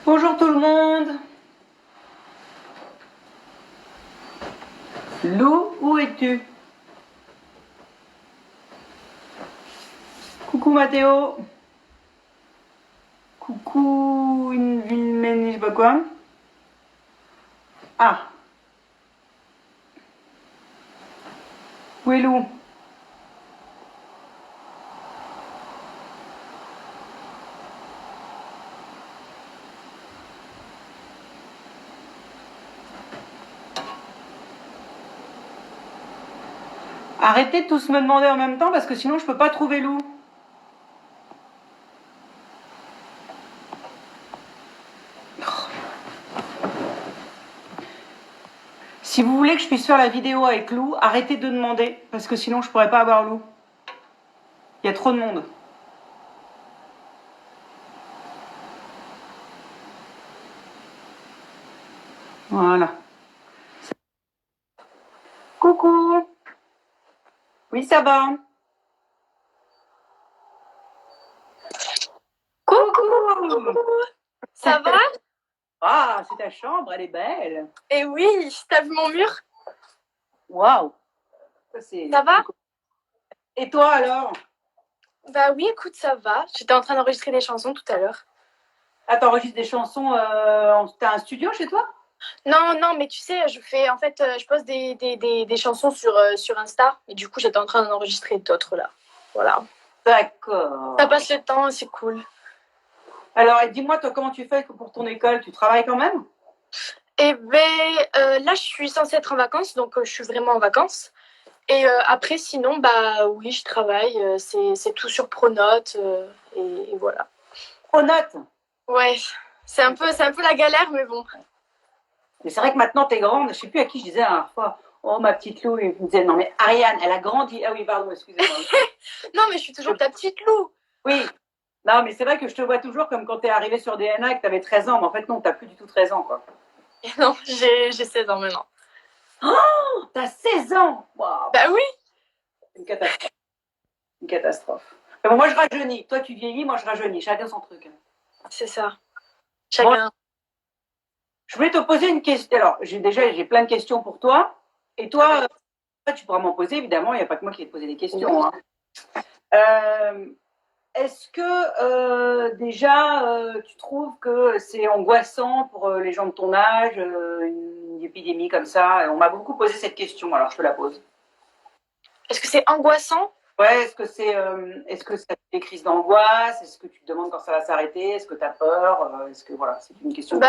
Bonjour tout le monde. Lou, où es-tu? Coucou Mathéo. Coucou une ville, je sais pas quoi. Ah, où est Lou? Arrêtez de tous me demander en même temps parce que sinon je peux pas trouver Lou. Si vous voulez que je puisse faire la vidéo avec Lou, arrêtez de demander parce que sinon je pourrais pas avoir Lou. Il y a trop de monde. Voilà. Coucou. Oui, ça va. Coucou. Ça va? Ah, c'est ta chambre, elle est belle. Eh oui, t'as vu mon mur? Waouh. Ça va? Et toi alors? Bah oui, écoute, ça va. J'étais en train d'enregistrer des chansons tout à l'heure. Ah, t'enregistres des chansons, t'as un studio chez toi? Non, mais tu sais, je poste des chansons sur Insta. Et du coup, j'étais en train d'enregistrer d'autres là. Voilà. D'accord. Ça passe le temps, c'est cool. Alors, dis-moi, toi, comment tu fais pour ton école? Tu travailles quand même? Et là, je suis censée être en vacances, donc je suis vraiment en vacances. Et après, sinon, bah oui, je travaille. C'est tout sur Pronote. Et voilà. Pronote. Ouais, c'est un peu la galère, mais bon. Mais c'est vrai que maintenant, t'es grande. Je sais plus à qui je disais la dernière fois. Oh, ma petite Lou, il me disait, non, mais Ariane, elle a grandi. Ah oui, pardon, excusez-moi. Non, mais je suis toujours ta petite Lou. Oui. Non, mais c'est vrai que je te vois toujours comme quand t'es arrivée sur DNA et que t'avais 13 ans. Mais en fait, non, t'as plus du tout 13 ans, quoi. Non, j'ai 16 ans maintenant. Oh, t'as 16 ans. Wow. Bah oui. Une catastrophe. Une catastrophe. Mais bon, moi, je rajeunis. Toi, tu vieillis, moi, je rajeunis. Chacun son truc. C'est ça. Chacun. Bon. Je voulais te poser une question. Alors, j'ai plein de questions pour toi. Et toi, tu pourras m'en poser, évidemment. Il n'y a pas que moi qui vais te poser des questions. Hein. Est-ce que déjà, tu trouves que c'est angoissant pour les gens de ton âge, une épidémie comme ça? On m'a beaucoup posé cette question, alors je te la pose. Est-ce que c'est angoissant? Ouais, est-ce que ça te fait des crises d'angoisse? Est-ce que tu te demandes quand ça va s'arrêter? Est-ce que tu as peur? Est-ce que voilà, c'est une question.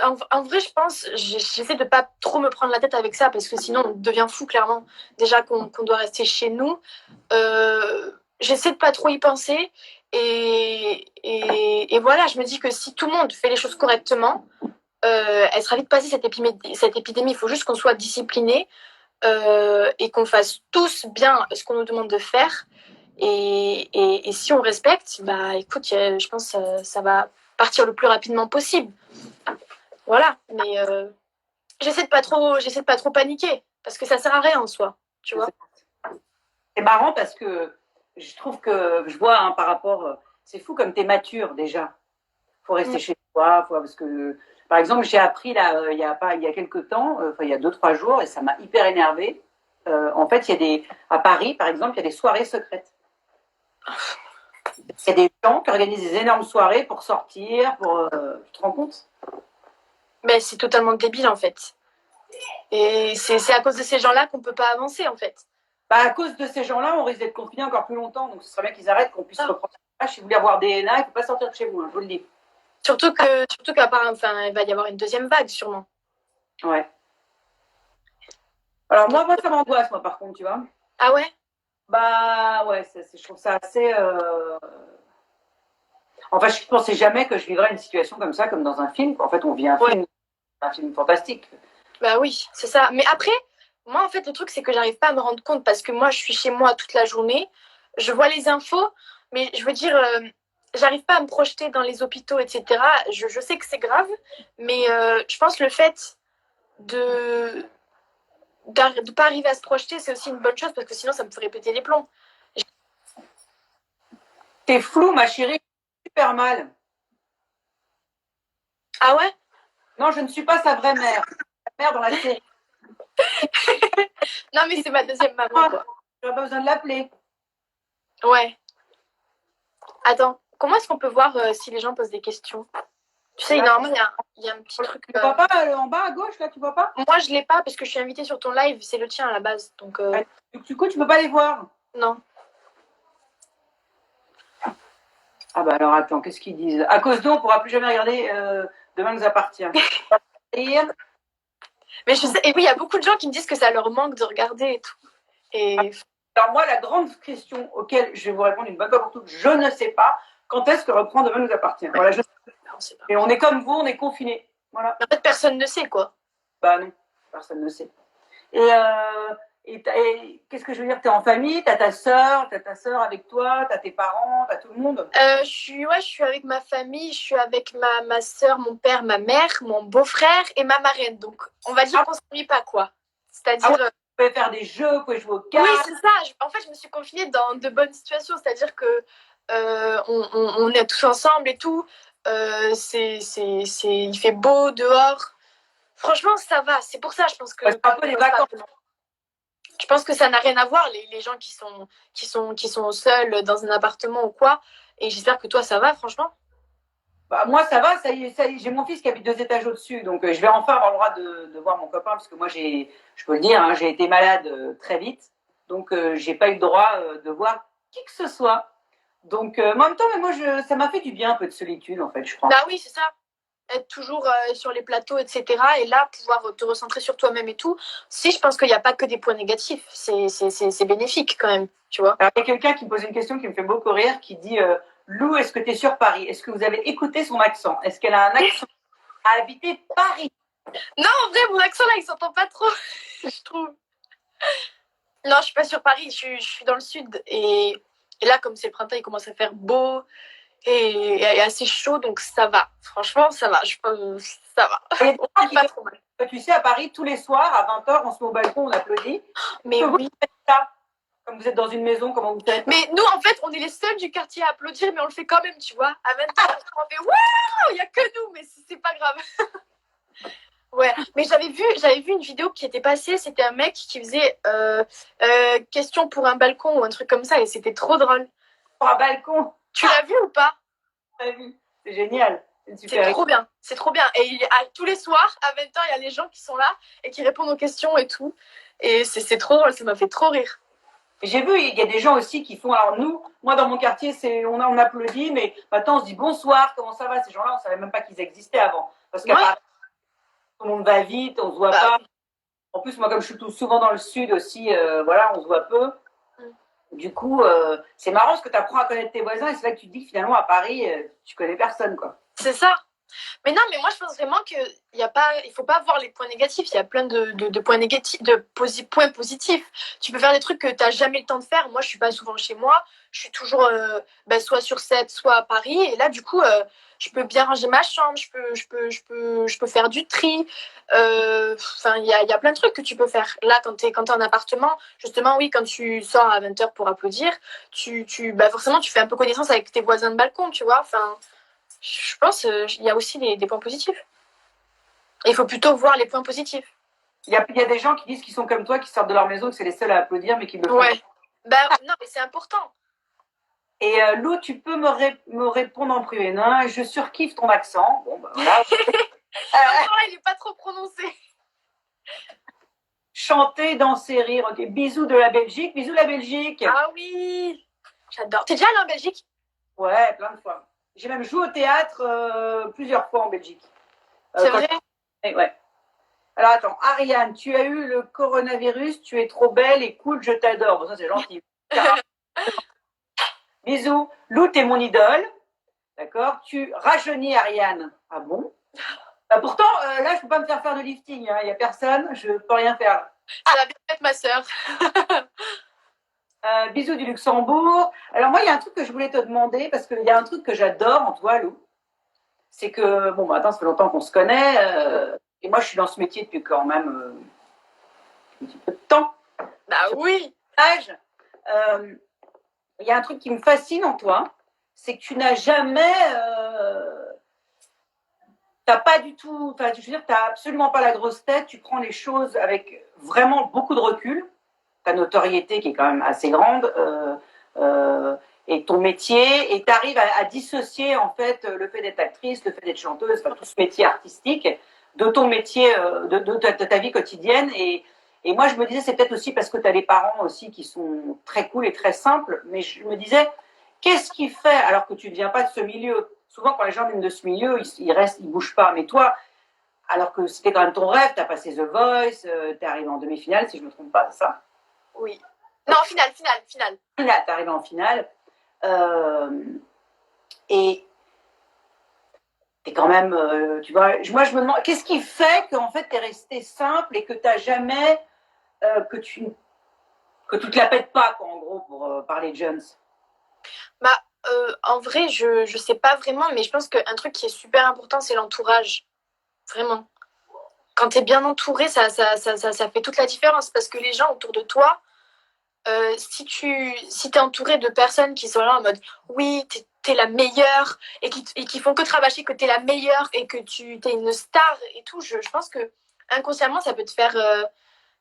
En vrai, je pense, j'essaie de pas trop me prendre la tête avec ça parce que sinon on devient fou clairement. Déjà qu'on doit rester chez nous, j'essaie de pas trop y penser et voilà, je me dis que si tout le monde fait les choses correctement, elle sera vite passée cette épidémie. Il faut juste qu'on soit discipliné et qu'on fasse tous bien ce qu'on nous demande de faire. Et si on respecte, bah écoute, je pense que ça va partir le plus rapidement possible. Voilà, mais j'essaie de pas trop paniquer parce que ça sert à rien en soi, tu vois. C'est marrant parce que je trouve que je vois hein, par rapport, c'est fou comme tu es mature déjà. Faut rester chez toi, parce que par exemple j'ai appris là il y a quelques temps, il y a 2-3 jours et ça m'a hyper énervé. En fait, à Paris par exemple, il y a des soirées secrètes. Il y a des gens qui organisent des énormes soirées pour sortir, tu te rends compte? Mais c'est totalement débile en fait. Et c'est à cause de ces gens-là qu'on peut pas avancer en fait. Bah, à cause de ces gens-là, on risque d'être confinés encore plus longtemps, donc ce serait bien qu'ils arrêtent, qu'on puisse reprendre. Si vous voulez avoir DNA, il ne faut pas sortir de chez vous, hein, je vous le dis. Surtout qu'à part, enfin, il va y avoir une deuxième vague sûrement. Ouais. Alors moi ça m'angoisse, moi par contre, tu vois. Ah ouais? Bah ouais, je trouve ça assez. Enfin, je ne pensais jamais que je vivrais une situation comme ça, comme dans un film. En fait, on vit un film fantastique. Bah oui, c'est ça. Mais après, moi en fait, le truc c'est que j'arrive pas à me rendre compte parce que moi je suis chez moi toute la journée, je vois les infos, mais je veux dire, j'arrive pas à me projeter dans les hôpitaux, etc. Je sais que c'est grave, mais je pense le fait de de pas arriver à se projeter, c'est aussi une bonne chose parce que sinon ça me ferait péter les plombs. T'es flou, ma chérie, super mal. Ah ouais? Non, je ne suis pas sa vraie mère. Sa mère dans la série. Non, mais c'est ma deuxième maman, quoi. Tu n'as pas besoin de l'appeler. Ouais. Attends, comment est-ce qu'on peut voir si les gens posent des questions? Tu sais, normalement, il y a un petit truc. Tu vois pas en bas à gauche, là, tu vois pas? Moi, je l'ai pas parce que je suis invitée sur ton live. C'est le tien à la base. Donc, Du coup, tu peux pas les voir. non. Ah bah alors attends, qu'est-ce qu'ils disent? À cause d'eux, on pourra plus jamais regarder Demain nous appartient. Mais je sais, et oui, il y a beaucoup de gens qui me disent que ça leur manque de regarder et tout. Et alors moi, la grande question auquel je vais vous répondre une bonne fois pour toutes, je ne sais pas quand est-ce que reprend Demain nous appartient. Voilà, je sais pas. Et on est comme vous, on est confinés. Voilà. En fait, personne ne sait, quoi. Bah non, personne ne sait. Et qu'est-ce que je veux dire? Tu es en famille, tu as ta sœur avec toi, tu as tes parents, tu as tout le monde? Je suis avec ma famille, je suis avec ma soeur, mon père, ma mère, mon beau-frère et ma marraine. Donc, on va dire qu'on ne s'ennuie pas, quoi. C'est-à-dire. Vous pouvez faire des jeux, vous pouvez jouer aux cartes. Oui, c'est ça. En fait, je me suis confinée dans de bonnes situations. C'est-à-dire que on est tous ensemble et tout. Il fait beau dehors. Franchement, ça va. C'est pour ça, je pense que. C'est un peu les vacances. Je pense que ça n'a rien à voir, les gens qui sont seuls dans un appartement ou quoi. Et j'espère que toi, ça va, franchement. Bah, moi, ça va, ça y est, j'ai mon fils qui habite 2 étages au-dessus, donc je vais enfin avoir le droit de voir mon copain, parce que moi, je peux le dire, hein, j'ai été malade très vite, donc j'ai pas eu le droit de voir qui que ce soit. Donc, en même temps, mais moi, ça m'a fait du bien un peu de solitude, en fait, je crois. Bah oui, c'est ça. Être toujours sur les plateaux, etc. Et là, pouvoir te recentrer sur toi-même et tout. Si, je pense qu'il n'y a pas que des points négatifs. C'est bénéfique quand même, tu vois. Alors, il y a quelqu'un qui me pose une question qui me fait beaucoup rire, qui dit Lou, est-ce que tu es sur Paris? Est-ce que vous avez écouté son accent? Est-ce qu'elle a un accent à habiter Paris? Non, en vrai, mon accent là, il s'entend pas trop, je trouve. Non, je suis pas sur Paris, je suis dans le sud. Et là, comme c'est le printemps, il commence à faire beau et assez chaud, donc ça va. Franchement, ça va. Ça va. On pas trop mal. Tu sais, à Paris, tous les soirs, à 20h, on se met au balcon, on applaudit. Mais oui. Vous faites ça, comme vous êtes dans une maison, comment vous faites? Mais nous, en fait, on est les seuls du quartier à applaudir, mais on le fait quand même, tu vois. À 20h, on fait waouh, il n'y a que nous, mais c'est pas grave. Ouais, mais j'avais vu une vidéo qui était passée, c'était un mec qui faisait question pour un balcon ou un truc comme ça, et c'était trop drôle. Pour un balcon? Tu l'as vu ou pas? J'ai vu, c'est génial. C'est trop bien, c'est trop bien. Et tous les soirs, à 20h, il y a les gens qui sont là et qui répondent aux questions et tout. Et c'est trop drôle, ça m'a fait trop rire. J'ai vu, il y a des gens aussi qui font. Alors moi dans mon quartier, on applaudit, mais maintenant on se dit bonsoir, comment ça va? Ces gens-là, on ne savait même pas qu'ils existaient avant. Parce qu'à Paris, tout le monde va vite, on ne se voit pas. En plus, moi, comme je suis souvent dans le sud aussi, voilà, on se voit peu. Du coup, c'est marrant parce que tu apprends à connaître tes voisins et c'est là que tu te dis que finalement, à Paris, tu connais personne, quoi. C'est ça. Mais non, mais moi je pense vraiment qu'il ne faut pas voir les points négatifs. Il y a plein de points négatifs, points positifs. Tu peux faire des trucs que tu n'as jamais le temps de faire. Moi, je suis pas souvent chez moi. Je suis toujours soit sur 7, soit à Paris. Et là, du coup, je peux bien ranger ma chambre. Je peux faire du tri. Enfin, il y a plein de trucs que tu peux faire. Là, quand tu es en appartement, justement, oui, quand tu sors à 20h pour applaudir, forcément, tu fais un peu connaissance avec tes voisins de balcon, tu vois. Enfin, je pense qu'il y a aussi des points positifs. Et il faut plutôt voir les points positifs. Il y a des gens qui disent qu'ils sont comme toi, qui sortent de leur maison, que c'est les seuls à applaudir, mais qui le font. Ouais. Non, mais c'est important. Et Lou, tu peux me répondre en privé. Non, je surkiffe ton accent. Bon, bah voilà. Il n'est pas trop prononcé. Chanter, danser, rire. Ok, bisous de la Belgique. Bisous la Belgique. Ah oui, j'adore. T'es déjà allé en Belgique? Ouais, plein de fois. J'ai même joué au théâtre plusieurs fois en Belgique. C'est vrai? Ouais. Alors attends, Ariane, tu as eu le coronavirus, tu es trop belle et cool, je t'adore. Bon, ça c'est gentil. Bisous. Lou, t'es mon idole. D'accord? Tu rajeunis Ariane. Ah bon? Pourtant, là, je peux pas me faire de lifting. Il n'y a personne, je peux rien faire. Ça va bien être ma sœur. Bisous du Luxembourg. Alors moi, il y a un truc que je voulais te demander, parce qu'il y a un truc que j'adore en toi, Lou. C'est que, bon, maintenant, ça fait longtemps qu'on se connaît. Et moi, je suis dans ce métier depuis quand même un petit peu de temps. Bah oui. Il y a un truc qui me fascine en toi, c'est que tu n'as jamais t'as pas du tout, enfin, je veux dire, t'as absolument pas la grosse tête, tu prends les choses avec vraiment beaucoup de recul, ta notoriété qui est quand même assez grande, et ton métier, et tu arrives à dissocier en fait le fait d'être actrice, le fait d'être chanteuse, enfin, tout ce métier artistique, de ton métier, de ta vie quotidienne. Et moi, je me disais, c'est peut-être aussi parce que tu as des parents aussi qui sont très cool et très simples, mais je me disais, qu'est-ce qui fait, alors que tu ne viens pas de ce milieu? Souvent, quand les gens viennent de ce milieu, ils restent, ils bougent pas. Mais toi, alors que c'était quand même ton rêve, tu as passé The Voice, tu es arrivé en demi-finale, si je ne me trompe pas, c'est ça? Oui. Non, finale. Finale, tu es arrivé en finale. Et t'es quand même, tu vois, moi je me demande, qu'est-ce qui fait qu'en fait t'es resté simple et que t'as jamais, que tu te la pètes pas, quoi, en gros, pour parler de Jones. Bah, en vrai, je sais pas vraiment, mais je pense qu'un truc qui est super important, c'est l'entourage. Vraiment. Quand tu es bien entouré, ça fait toute la différence parce que les gens autour de toi, si tu es entouré de personnes qui sont là en mode oui, t'es la meilleure et qui font que te rabâcher que t'es la meilleure et que tu t'es une star et tout, je pense que inconsciemment, ça peut te faire.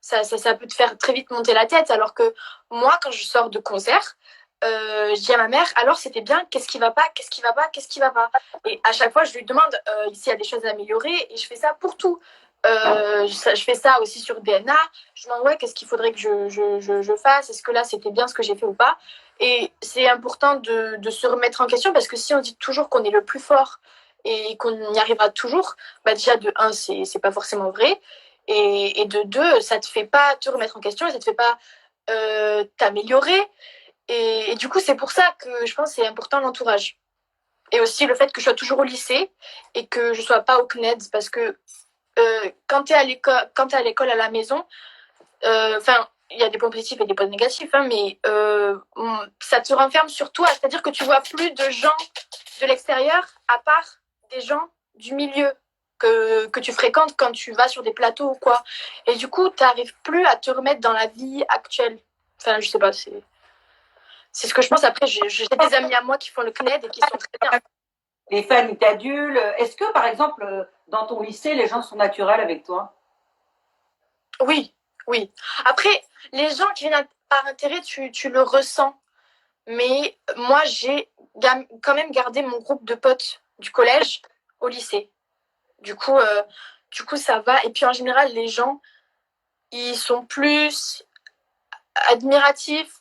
Ça peut te faire très vite monter la tête. Alors que moi, quand je sors de concert, je dis à ma mère, alors c'était bien, qu'est-ce qui va pas, qu'est-ce qui va pas, qu'est-ce qui va pas. Et à chaque fois, je lui demande s'il y a des choses à améliorer et je fais ça pour tout. Je fais ça aussi sur DNA. Je me demande, ouais, qu'est-ce qu'il faudrait que je fasse. Est-ce que là, c'était bien ce que j'ai fait ou pas. Et c'est important de se remettre en question parce que si on dit toujours qu'on est le plus fort et qu'on y arrivera toujours, bah déjà, de un, c'est pas forcément vrai. Et de deux, ça te fait pas te remettre en question et ça te fait pas t'améliorer. Et du coup, c'est pour ça que je pense que c'est important l'entourage. Et aussi le fait que je sois toujours au lycée et que je sois pas au CNED parce que quand tu es à l'école à la maison, enfin, il y a des points positifs et des points négatifs, hein, mais ça te renferme sur toi, c'est-à-dire que tu vois plus de gens de l'extérieur à part des gens du milieu que tu fréquentes quand tu vas sur des plateaux ou quoi. Et du coup, tu n'arrives plus à te remettre dans la vie actuelle. Enfin, je sais pas, c'est ce que je pense. Après, j'ai des amis à moi qui font le CNED et qui sont très bien. Les fans, ils t'adulent. Est-ce que, par exemple, dans ton lycée, les gens sont naturels avec toi? Oui, oui. Après, les gens qui viennent par intérêt, tu le ressens. Mais moi, j'ai quand même gardé mon groupe de potes du collège au lycée. Du coup, ça va. Et puis en général, les gens, ils sont plus admiratifs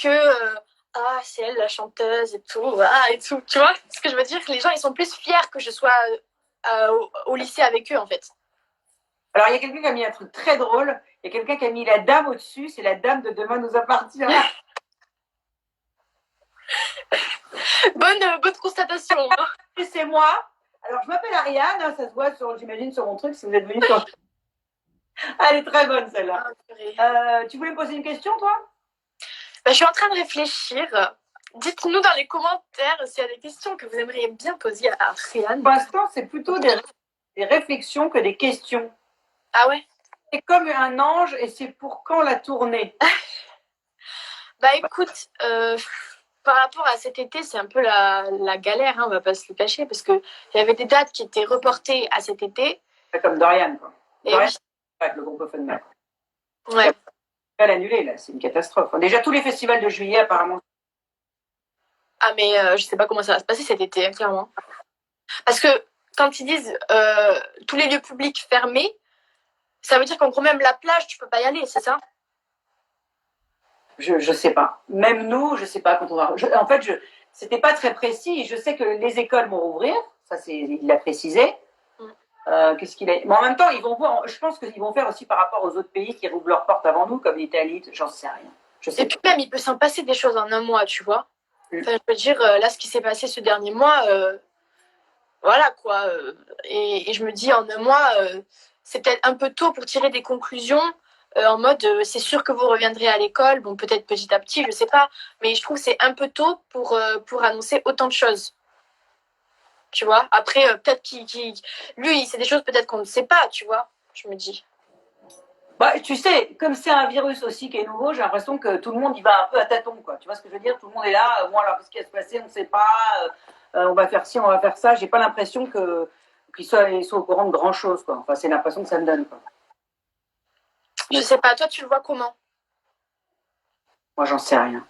que ah, c'est elle la chanteuse et tout, ah, et tout. Tu vois ce que je veux dire? Les gens, ils sont plus fiers que je sois au lycée avec eux, en fait. Alors, il y a quelqu'un qui a mis un truc très drôle. Il y a quelqu'un qui a mis la dame au-dessus. C'est la dame de Demain nous appartient. Bonne constatation. Hein. Et c'est moi. Alors, je m'appelle Ariane. Ça se voit, j'imagine, sur mon truc, si vous êtes venu sur... Elle est très bonne, celle-là. Tu voulais me poser une question, toi? Je suis en train de réfléchir. Dites-nous dans les commentaires s'il y a des questions que vous aimeriez bien poser à Rian. Pour l'instant, c'est plutôt des réflexions que des questions. Ah ouais? C'est comme un ange et c'est pour quand la tournée? Bah écoute, par rapport à cet été, c'est un peu la galère, hein, on va pas se le cacher, parce qu'il y avait des dates qui étaient reportées à cet été. C'est comme Dorian, quoi. Et Dorian, oui. le groupe Offenbach. Ouais. Elle a annulé, là, c'est une catastrophe. Déjà, tous les festivals de juillet, apparemment. Ah mais je sais pas comment ça va se passer cet été, hein, clairement. Parce que quand ils disent tous les lieux publics fermés, ça veut dire qu'en gros même la plage, tu peux pas y aller, c'est ça? Je sais pas. Même nous, je sais pas quand on va. En fait, c'était pas très précis. Je sais que les écoles vont rouvrir. Ça, il l'a précisé. Qu'est-ce qu'il a. Mais en même temps, ils vont voir. Je pense qu'ils vont faire aussi par rapport aux autres pays qui rouvrent leurs portes avant nous, comme l'Italie. J'en sais rien. Et puis même, il peut s'en passer des choses en un mois, tu vois. Enfin, je veux dire, là, ce qui s'est passé ce dernier mois, voilà quoi. Et je me dis, en un mois, c'est peut-être un peu tôt pour tirer des conclusions. En mode, c'est sûr que vous reviendrez à l'école, bon, peut-être petit à petit, je sais pas, mais je trouve que c'est un peu tôt pour annoncer autant de choses. Tu vois, après, peut-être lui, c'est des choses peut-être qu'on ne sait pas, tu vois, je me dis. Bah, tu sais, comme c'est un virus aussi qui est nouveau, j'ai l'impression que tout le monde y va un peu à tâtons, quoi. Tu vois ce que je veux dire? Tout le monde est là. Bon, alors, qu'est-ce qui va se passer? On ne sait pas. On va faire ci, on va faire ça. J'ai pas l'impression que qu'ils soient au courant de grand chose, quoi. Enfin, c'est l'impression que ça me donne, quoi. Je sais pas, toi, tu le vois comment? Moi, j'en sais rien.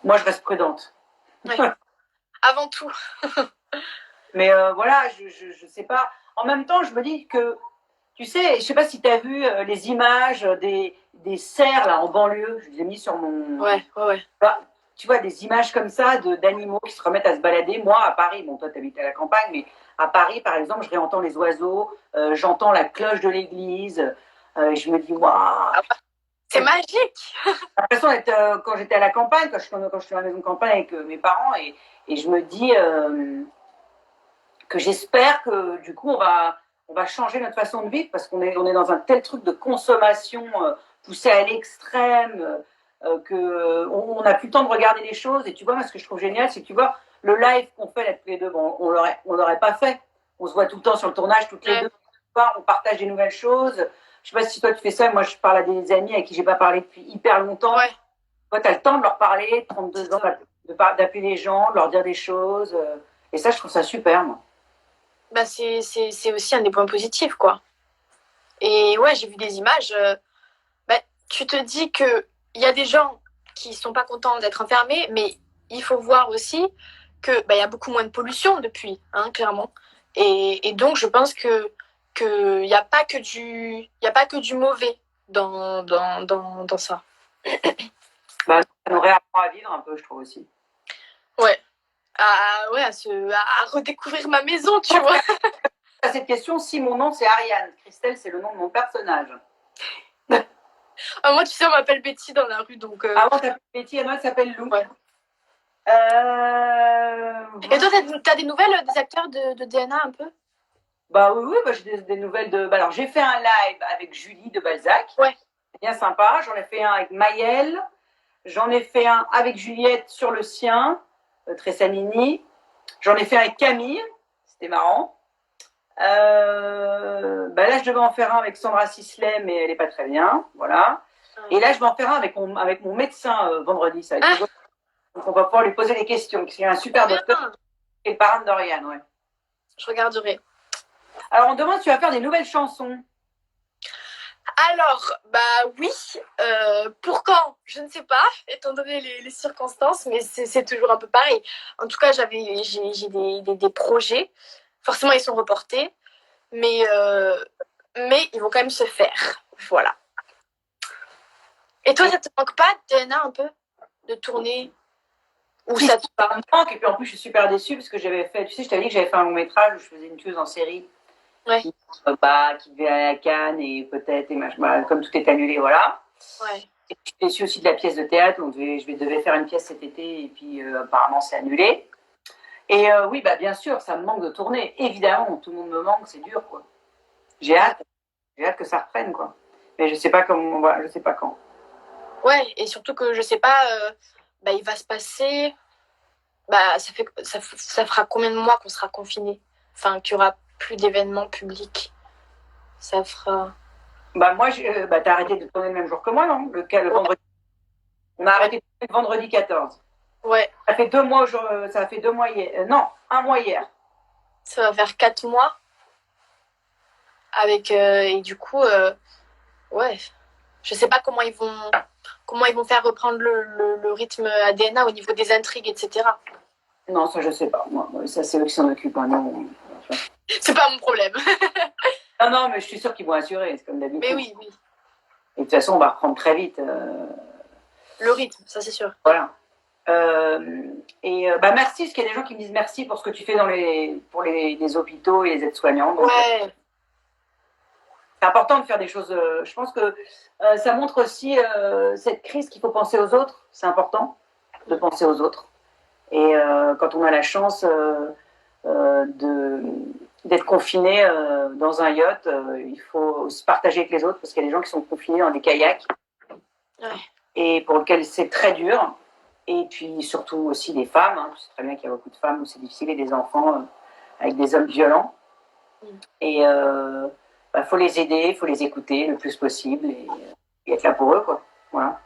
Moi, je reste prudente. Ouais. Avant tout. Mais voilà, je sais pas. En même temps, je me dis que, tu sais, je sais pas si tu as vu les images des cerfs là en banlieue. Je les ai mis sur mon. Ouais. Bah, tu vois, des images comme ça d'animaux qui se remettent à se balader. Moi, à Paris, bon, toi, tu habites à la campagne, mais à Paris, par exemple, je réentends les oiseaux, j'entends la cloche de l'église, et je me dis, waouh! C'est magique! J'ai l'impression d'être quand j'étais à la campagne, quand je suis à la maison de campagne avec mes parents, et je me dis que j'espère que du coup, on va changer notre façon de vivre parce on est dans un tel truc de consommation poussé à l'extrême. Qu'on n'a plus le temps de regarder les choses. Et tu vois, moi, ce que je trouve génial, c'est que tu vois, le live qu'on fait là tous les deux, bon, on l'aurait pas fait. On se voit tout le temps sur le tournage, toutes les deux. On partage des nouvelles choses. Je sais pas si toi tu fais ça. Moi, je parle à des amis avec qui j'ai pas parlé depuis hyper longtemps. Ouais. Toi, tu as le temps de leur parler, 32 ans, d'appeler les gens, de leur dire des choses. Et ça, je trouve ça super, moi. Bah, c'est aussi un des points positifs, quoi. Et ouais, j'ai vu des images. Bah, tu te dis qu'il y a des gens qui sont pas contents d'être enfermés, mais il faut voir aussi que bah, y a beaucoup moins de pollution depuis, hein, clairement. Et donc, je pense que y a pas que du mauvais dans ça. Bah, ça nous réapprend à vivre un peu, je trouve aussi. Ouais. À redécouvrir ma maison, tu vois. À cette question, si mon nom c'est Ariane, Christelle, c'est le nom de mon personnage. Moi, tu sais, on m'appelle Betty dans la rue, donc. Avant, t'appelles Betty, et moi, elle s'appelle Lou. Ouais. Et toi, t'as des nouvelles des acteurs de DNA un peu? Bah oui, bah, j'ai des nouvelles de. Bah, alors, j'ai fait un live avec Julie de Balzac. Ouais. C'est bien sympa. J'en ai fait un avec Maëlle. J'en ai fait un avec Juliette sur le sien, Tressanini. J'en ai fait un avec Camille. C'était marrant. Bah là, je devais en faire un avec Sandra Sisley, mais elle n'est pas très bien. Voilà. Et là, je vais en faire un avec mon médecin vendredi. Ça va être Donc, on va pouvoir lui poser des questions. Parce qu'il y a un super docteur qui est le parrain de Dorian. Ouais. Je regarderai. Alors, on demande si tu vas faire des nouvelles chansons. Alors, bah oui. Pour quand? Je ne sais pas, étant donné les circonstances, mais c'est toujours un peu pareil. En tout cas, j'ai des projets. Forcément, ils sont reportés, mais ils vont quand même se faire. Voilà. Et toi, ça te manque pas de DNA un peu? De tourner? Ou Si, ça te parle? manque, et puis en plus, je suis super déçue parce que j'avais fait, tu sais, je t'avais dit que j'avais fait un long métrage où je faisais une tueuse en série. Ouais. Qui devait aller à Cannes et peut-être, comme tout est annulé, voilà. Ouais. Et je suis déçue aussi de la pièce de théâtre. Je devais faire une pièce cet été et puis apparemment c'est annulé. Et oui, bah bien sûr, ça me manque de tourner. Évidemment, tout le monde me manque, c'est dur, quoi. J'ai hâte que ça reprenne, quoi. Mais je sais pas comment, voilà, je sais pas quand. Ouais, et surtout que je sais pas, bah, il va se passer. Bah, ça fera combien de mois qu'on sera confiné? Enfin, qu'il n'y aura plus d'événements publics. Ça fera. Bah moi, t'as arrêté de tourner le même jour que moi, non? Le vendredi. On a arrêté de tourner le vendredi 14. Ouais. Ça fait 2 mois, ça fait 2 mois hier. Non, 1 mois hier. Ça va faire 4 mois. Avec, et du coup, ouais. Je sais pas comment ils vont faire reprendre le rythme ADNA au niveau des intrigues, etc. Non, ça, je sais pas. Moi, ça, c'est eux qui s'en occupent. Hein, non. C'est pas mon problème. Non, mais je suis sûre qu'ils vont assurer, c'est comme d'habitude. Mais oui. Et de toute façon, on va reprendre très vite. Le rythme, ça c'est sûr. Voilà. Bah merci, parce qu'il y a des gens qui me disent merci pour ce que tu fais pour les hôpitaux et les aides-soignants. Donc, ouais. C'est important de faire des choses. Je pense que ça montre aussi cette crise qu'il faut penser aux autres. C'est important de penser aux autres. Et quand on a la chance d'être confiné dans un yacht, il faut se partager avec les autres parce qu'il y a des gens qui sont confinés dans des kayaks et pour lesquels c'est très dur. Et puis surtout aussi des femmes. Hein. Je sais très bien qu'il y a beaucoup de femmes où c'est difficile et des enfants avec des hommes violents. Et faut les aider, il faut les écouter le plus possible et être là pour eux, quoi. Voilà.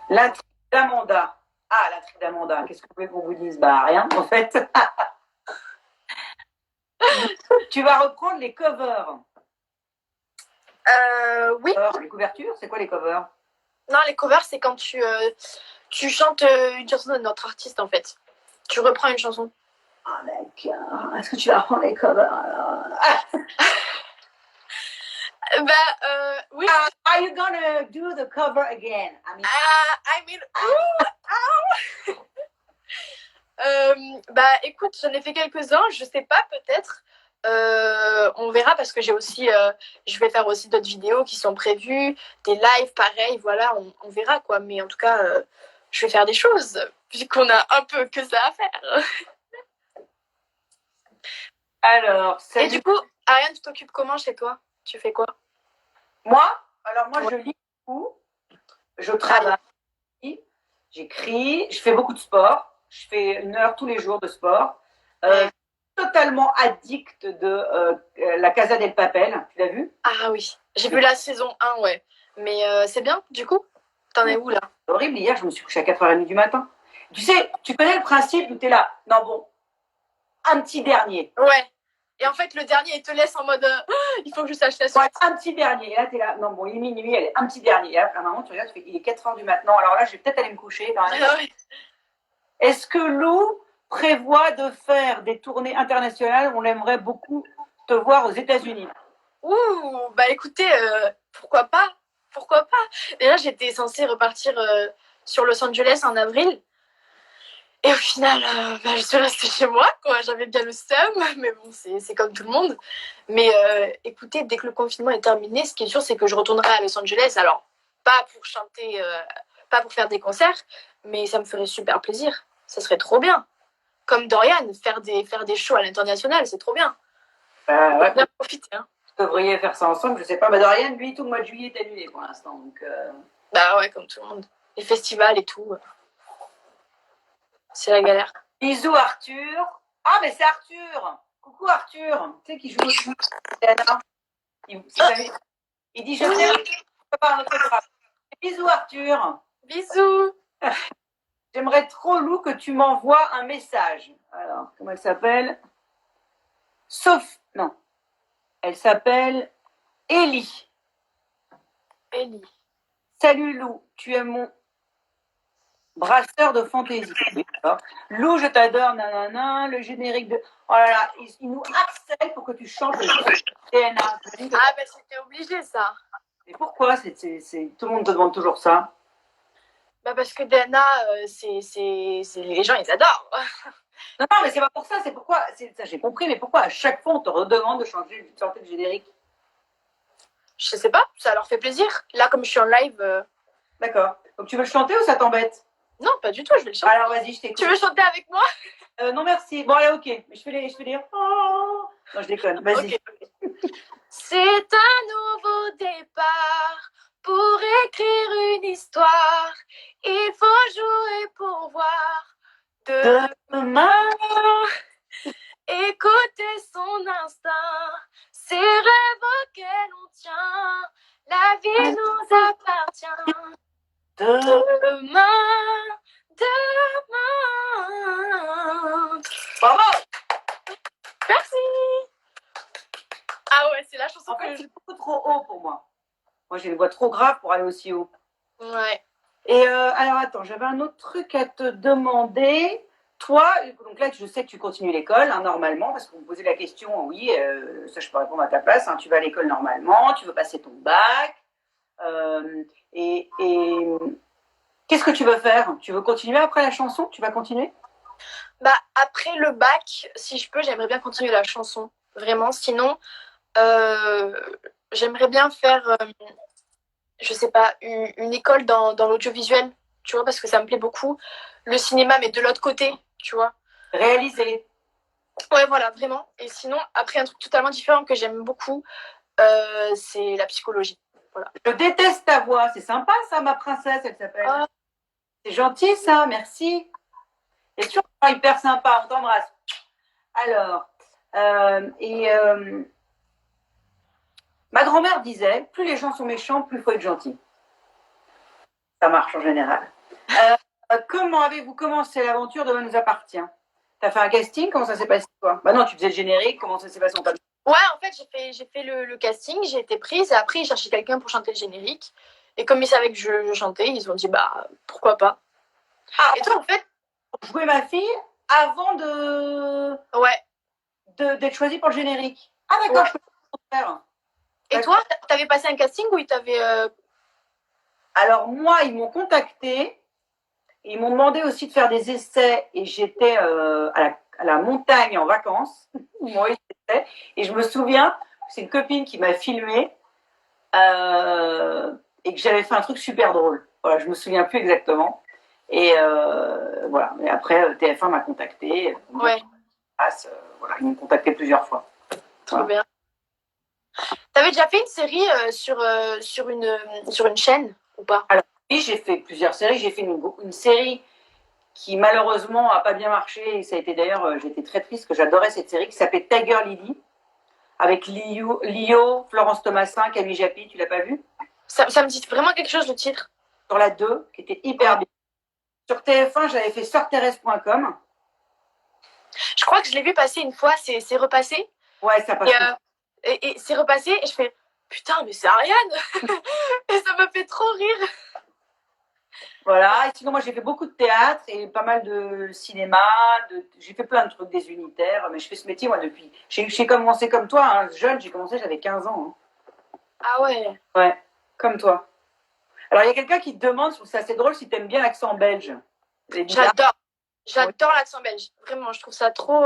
L'intrigue d'Amanda. Ah, l'intrigue d'Amanda. Qu'est-ce que vous voulez qu'on vous dise? Bah rien, en fait. Tu vas reprendre les covers. Oui. Les couvertures, c'est quoi les covers? Non, les covers, c'est quand tu chantes une chanson de notre artiste, en fait. Tu reprends une chanson. Ah, d'accord. Est-ce que tu vas reprendre les covers alors? Oui. Are you gonna do the cover again? Écoute, j'en ai fait quelques-uns, je sais pas, peut-être. On verra parce que je vais faire aussi d'autres vidéos qui sont prévues, des lives pareil, voilà, on verra quoi. Mais en tout cas, je vais faire des choses puisqu'on a un peu que ça à faire. Alors, et du coup, Ariane, tu t'occupes comment chez toi? Tu fais quoi? Moi, je lis beaucoup, je travaille, j'écris, je fais beaucoup de sport. Je fais 1 heure tous les jours de sport. Je suis totalement addict de La Casa del Papel. Tu l'as vu? Ah oui, j'ai vu la saison 1, ouais. Mais c'est bien, du coup? T'en es où, là? C'est horrible, hier, je me suis couchée à 4h30 du matin. Tu sais, tu connais le principe où tu es là. Non, bon, un petit dernier. Ouais. Et en fait, le dernier, il te laisse en mode il faut que je sache la suite. Ouais, un petit dernier. Et là, tu es là. Non, bon, il est minuit, allez, un petit dernier. Et là, à un moment, tu regardes, tu fais, il est 4h du matin. Alors là, je vais peut-être aller me coucher quand même. Ouais. Est-ce que Lou prévoit de faire des tournées internationales? On aimerait beaucoup te voir aux États-Unis. Ouh, bah écoutez, pourquoi pas? Pourquoi pas? Déjà, j'étais censée repartir sur Los Angeles en avril. Et au final, je suis restée chez moi, quoi. J'avais bien le seum, mais bon, c'est comme tout le monde. Mais écoutez, dès que le confinement est terminé, ce qui est sûr, c'est que je retournerai à Los Angeles. Alors, pas pour chanter, pas pour faire des concerts, mais ça me ferait super plaisir. Ça serait trop bien. Comme Dorian, faire des shows à l'international, c'est trop bien. Ouais. Bien profiter, hein. Vous devriez faire ça ensemble, je sais pas. Dorian, lui, tout le mois de juillet est annulé pour l'instant. Donc, Bah ouais, comme tout le monde. Les festivals et tout. C'est la galère. Bisous Arthur. Ah, mais c'est Arthur. Coucou Arthur. Tu sais qui joue aussi. Il dit je t'aime. Pas un autographe. Bisous Arthur. Bisous. J'aimerais trop, Lou, que tu m'envoies un message. Alors, comment elle s'appelle? Non. Elle s'appelle Ellie. Ellie. Salut Lou, tu es mon brasseur de fantaisie. Oui, Lou, je t'adore, nanana, le générique de... Oh là là, il nous harcèle pour que tu chantes le DNA. Ah, bah c'était obligé, ça. Mais pourquoi tout le monde te demande toujours ça? Bah parce que DNA, les gens, ils adorent. Non, mais c'est pas pour ça, c'est pourquoi... Ça, j'ai compris, mais pourquoi à chaque fois on te redemande de chanter le générique? Je sais pas, ça leur fait plaisir. Là, comme je suis en live... D'accord. Donc tu veux le chanter ou ça t'embête? Non, pas du tout, je vais le chanter. Alors vas-y, je t'écoute. Tu veux chanter avec moi? Non, merci. Bon, allez, ok. Mais je fais les... Oh non, je déconne. Vas-y. Okay. C'est un nouveau départ pour écrire une histoire. Il faut jouer pour voir demain. Écouter son instinct, ses rêves auxquels on tient. La vie nous appartient. Demain. Bravo. Merci. Ah ouais, c'est la chanson que c'est beaucoup trop haut pour moi. Moi, j'ai une voix trop grave pour aller aussi haut. Ouais. Et alors, attends, j'avais un autre truc à te demander. Toi, donc là, je sais que tu continues l'école, hein, normalement, parce qu'on me posait la question, oui, ça je peux répondre à ta place, hein, tu vas à l'école normalement, tu veux passer ton bac, et qu'est-ce que tu veux faire? Tu veux continuer après la chanson? Tu vas continuer? Bah, après le bac, si je peux, j'aimerais bien continuer la chanson, vraiment. Sinon, j'aimerais bien faire, je sais pas, une école dans l'audiovisuel, tu vois, parce que ça me plaît beaucoup. Le cinéma, mais de l'autre côté, tu vois. Réaliser. Ouais, voilà, vraiment. Et sinon, après, un truc totalement différent que j'aime beaucoup, c'est la psychologie. Voilà. Je déteste ta voix. C'est sympa, ça, ma princesse, elle s'appelle. Oh. C'est gentil, ça, merci. C'est toujours hyper sympa, on t'embrasse. Alors, ma grand-mère disait, plus les gens sont méchants, plus il faut être gentil. Ça marche en général. Comment avez-vous commencé l'aventure Demain nous appartient? T'as fait un casting? Comment ça s'est passé, toi? Bah non, tu faisais le générique. Comment ça s'est passé? Ouais, en fait, j'ai fait le casting, j'ai été prise, et après, ils cherchaient quelqu'un pour chanter le générique. Et comme ils savaient que je chantais, ils ont dit, bah, pourquoi pas. Ah, Et toi, en fait, jouer ma fille avant ouais. d'être choisie pour le générique. Ah d'accord, Ouais. je peux le faire. Et toi, t'avais passé un casting ou ils t'avaient... Alors moi, ils m'ont contacté. Ils m'ont demandé aussi de faire des essais et j'étais à la montagne en vacances. Moi, et je me souviens, c'est une copine qui m'a filmé et que j'avais fait un truc super drôle. Voilà, je me souviens plus exactement. Et voilà. Et après, TF1 m'a contacté. Ouais. Voilà, ils m'ont contacté plusieurs fois. Trop bien. T'avais déjà fait une série sur une chaîne ou pas? Alors oui, j'ai fait plusieurs séries. J'ai fait une série qui malheureusement n'a pas bien marché. Et ça a été d'ailleurs, j'étais très triste, que j'adorais cette série, qui s'appelait Tiger Lily, avec Lio, Florence Thomasin, Camille Japy. Tu l'as pas vu? Ça me dit vraiment quelque chose, le titre. Sur la 2, qui était hyper bien. Sur TF1, j'avais fait sorteresse.com. Je crois que je l'ai vu passer une fois, c'est repassé. Ouais, ça passe. Et c'est repassé, et je fais, putain, mais c'est Ariane. Et ça m'a fait trop rire. Voilà, et sinon moi j'ai fait beaucoup de théâtre et pas mal de cinéma, j'ai fait plein de trucs, des unitaires, mais je fais ce métier moi depuis. J'ai commencé comme toi, hein, jeune, j'ai commencé, j'avais 15 ans. Hein. Ah ouais. Ouais, comme toi. Alors il y a quelqu'un qui te demande, c'est assez drôle, si tu aimes bien l'accent belge. J'adore l'accent belge, vraiment, je trouve ça trop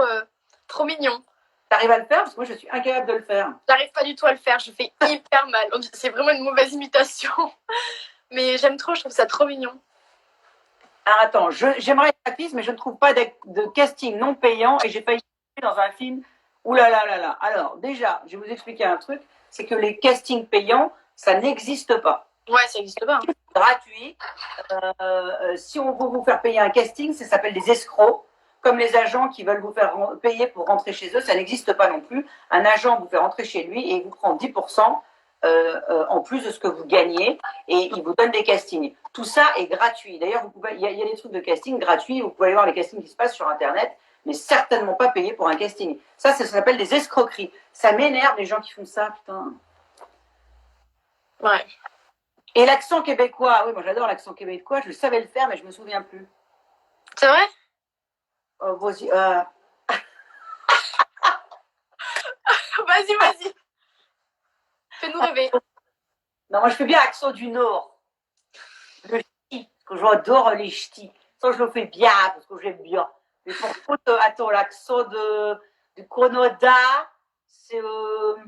mignon. T'arrives à le faire? Parce que moi je suis incapable de le faire. J'arrive pas du tout à le faire, je fais hyper mal. C'est vraiment une mauvaise imitation. Mais j'aime trop, je trouve ça trop mignon. Alors attends, j'aimerais être actrice, mais je ne trouve pas de casting non payant et j'ai failli dans un film. Ouh là là là là. Alors déjà, je vais vous expliquer un truc, c'est que les castings payants, ça n'existe pas. Ouais, ça n'existe pas. Hein. Gratuit. Si on veut vous faire payer un casting, ça s'appelle des escrocs. Comme les agents qui veulent vous faire payer pour rentrer chez eux, ça n'existe pas non plus. Un agent vous fait rentrer chez lui et il vous prend 10% en plus de ce que vous gagnez et il vous donne des castings. Tout ça est gratuit. D'ailleurs, il y a des trucs de casting gratuits. Vous pouvez aller voir les castings qui se passent sur Internet, mais certainement pas payer pour un casting. Ça s'appelle des escroqueries. Ça m'énerve les gens qui font ça, putain. Ouais. Et l'accent québécois, oui, moi j'adore l'accent québécois, je savais le faire, mais je me souviens plus. C'est vrai? Oh, vas-y, Vas-y. Fais-nous rêver. Non, moi je fais bien l'accent du Nord. Le ch'ti, parce que j'adore les ch'tis. Ça, je le fais bien, parce que j'aime bien. Mais pour contre, attends, l'accent du Canada, c'est. Oh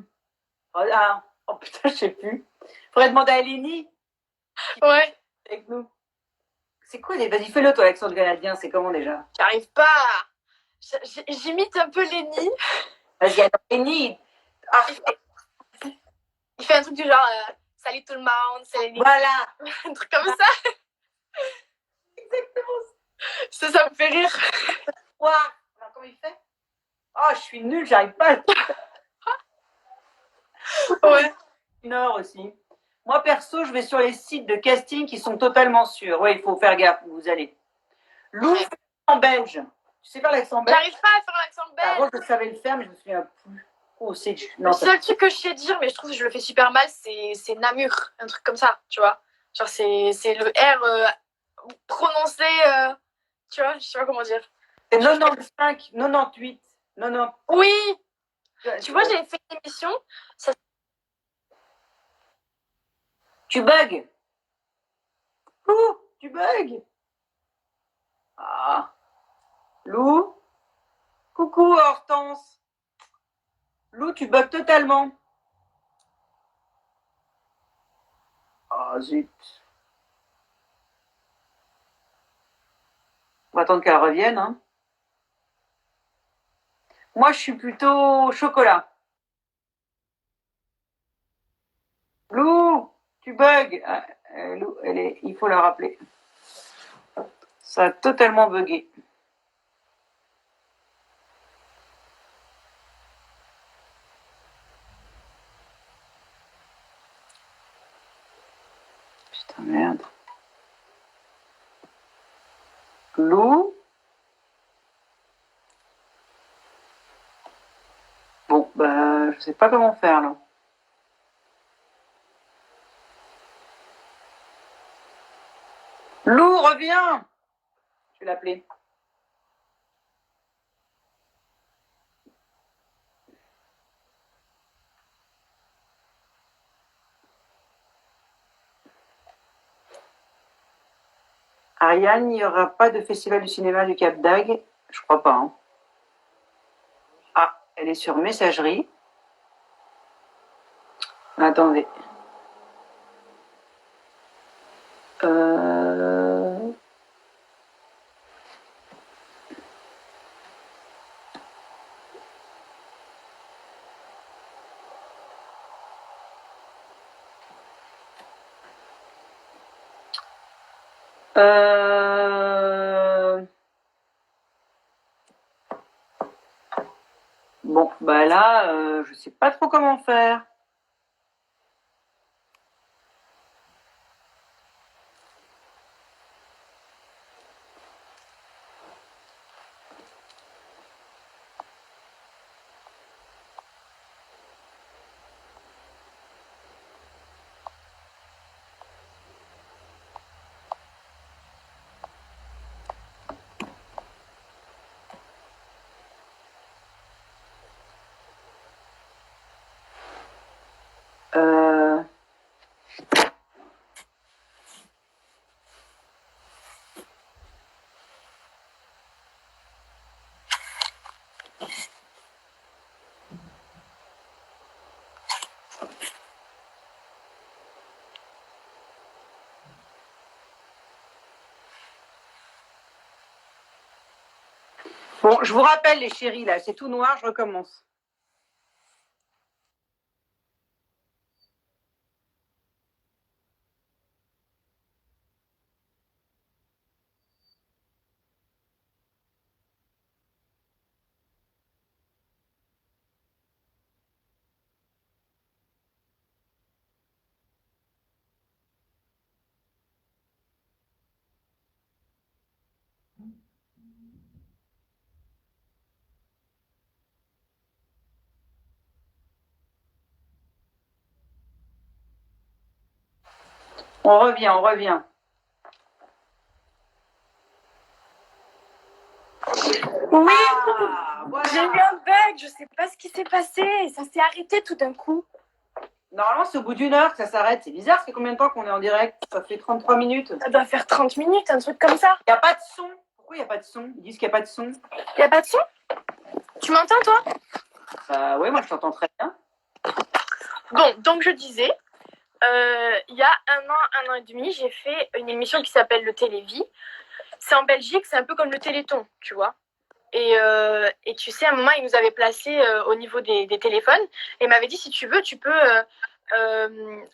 putain, je sais plus. Faudrait demander à Eleni. Ouais. Avec nous. C'est quoi, vas-y, fais-le toi, l'accent du Canadien, c'est comment déjà? J'arrive pas. J'imite un peu Lenny. Vas-y, attends, Eleni. Ah, il fait un truc du genre salut tout le monde, c'est Lenny. voilà. Un truc comme ça. Exactement. Ça me fait rire. Quoi? Alors, comment il fait? Oh, je suis nulle, j'arrive pas à le faire. Ouais. Nord aussi. Moi, perso, je vais sur les sites de casting qui sont totalement sûrs. Oui, il faut faire gaffe où vous allez. Lou, ouais. En belge. Tu sais faire l'accent belge? J'arrive pas à faire l'accent belge. Moi, je savais le faire, mais je me souviens plus. Oh, le seul truc que je sais dire, mais je trouve que je le fais super mal, c'est Namur. Un truc comme ça, tu vois. Genre, c'est le R prononcé, tu vois, je sais pas comment dire. C'est 95, 98, 90. Oui. Tu vois, j'ai fait une émission. Ça... Tu bugs. Lou, tu bugs. Ah. Lou. Coucou, Hortense. Lou, tu bugs totalement. Ah, zut. On va attendre qu'elle revienne. Hein. Moi, je suis plutôt chocolat. Lou, tu bugs. Lou, il faut la rappeler. Ça a totalement bugué. Putain, merde. Lou. Bon, bah, je sais pas comment faire là. Lou, reviens! Je vais l'appeler. Ariane, il n'y aura pas de festival du cinéma du Cap d'Agde? Je crois pas. Hein. Ah, elle est sur messagerie. Attendez. Euh... Bon, bah là, je sais pas trop comment faire. Euh... Bon, je vous rappelle les chéris, là, c'est tout noir, je recommence. On revient, on revient. Oui, voilà. j'ai eu un bug, je sais pas ce qui s'est passé, ça s'est arrêté tout d'un coup. Normalement, c'est au bout d'une heure que ça s'arrête. C'est bizarre, ça fait combien de temps qu'on est en direct? Ça fait 33 minutes. Ça doit faire 30 minutes, un truc comme ça. Il n'y a pas de son. Pourquoi il n'y a pas de son? Ils disent qu'il n'y a pas de son. Y a pas de son? Tu m'entends, toi? Bah ouais, moi je t'entends très bien. Bon, donc je disais, il y a un an et demi, j'ai fait une émission qui s'appelle le Télévis. C'est en Belgique, c'est un peu comme le Téléthon, tu vois. Et tu sais, à un moment, il nous avait placés au niveau des téléphones et il m'avait dit, si tu veux, tu peux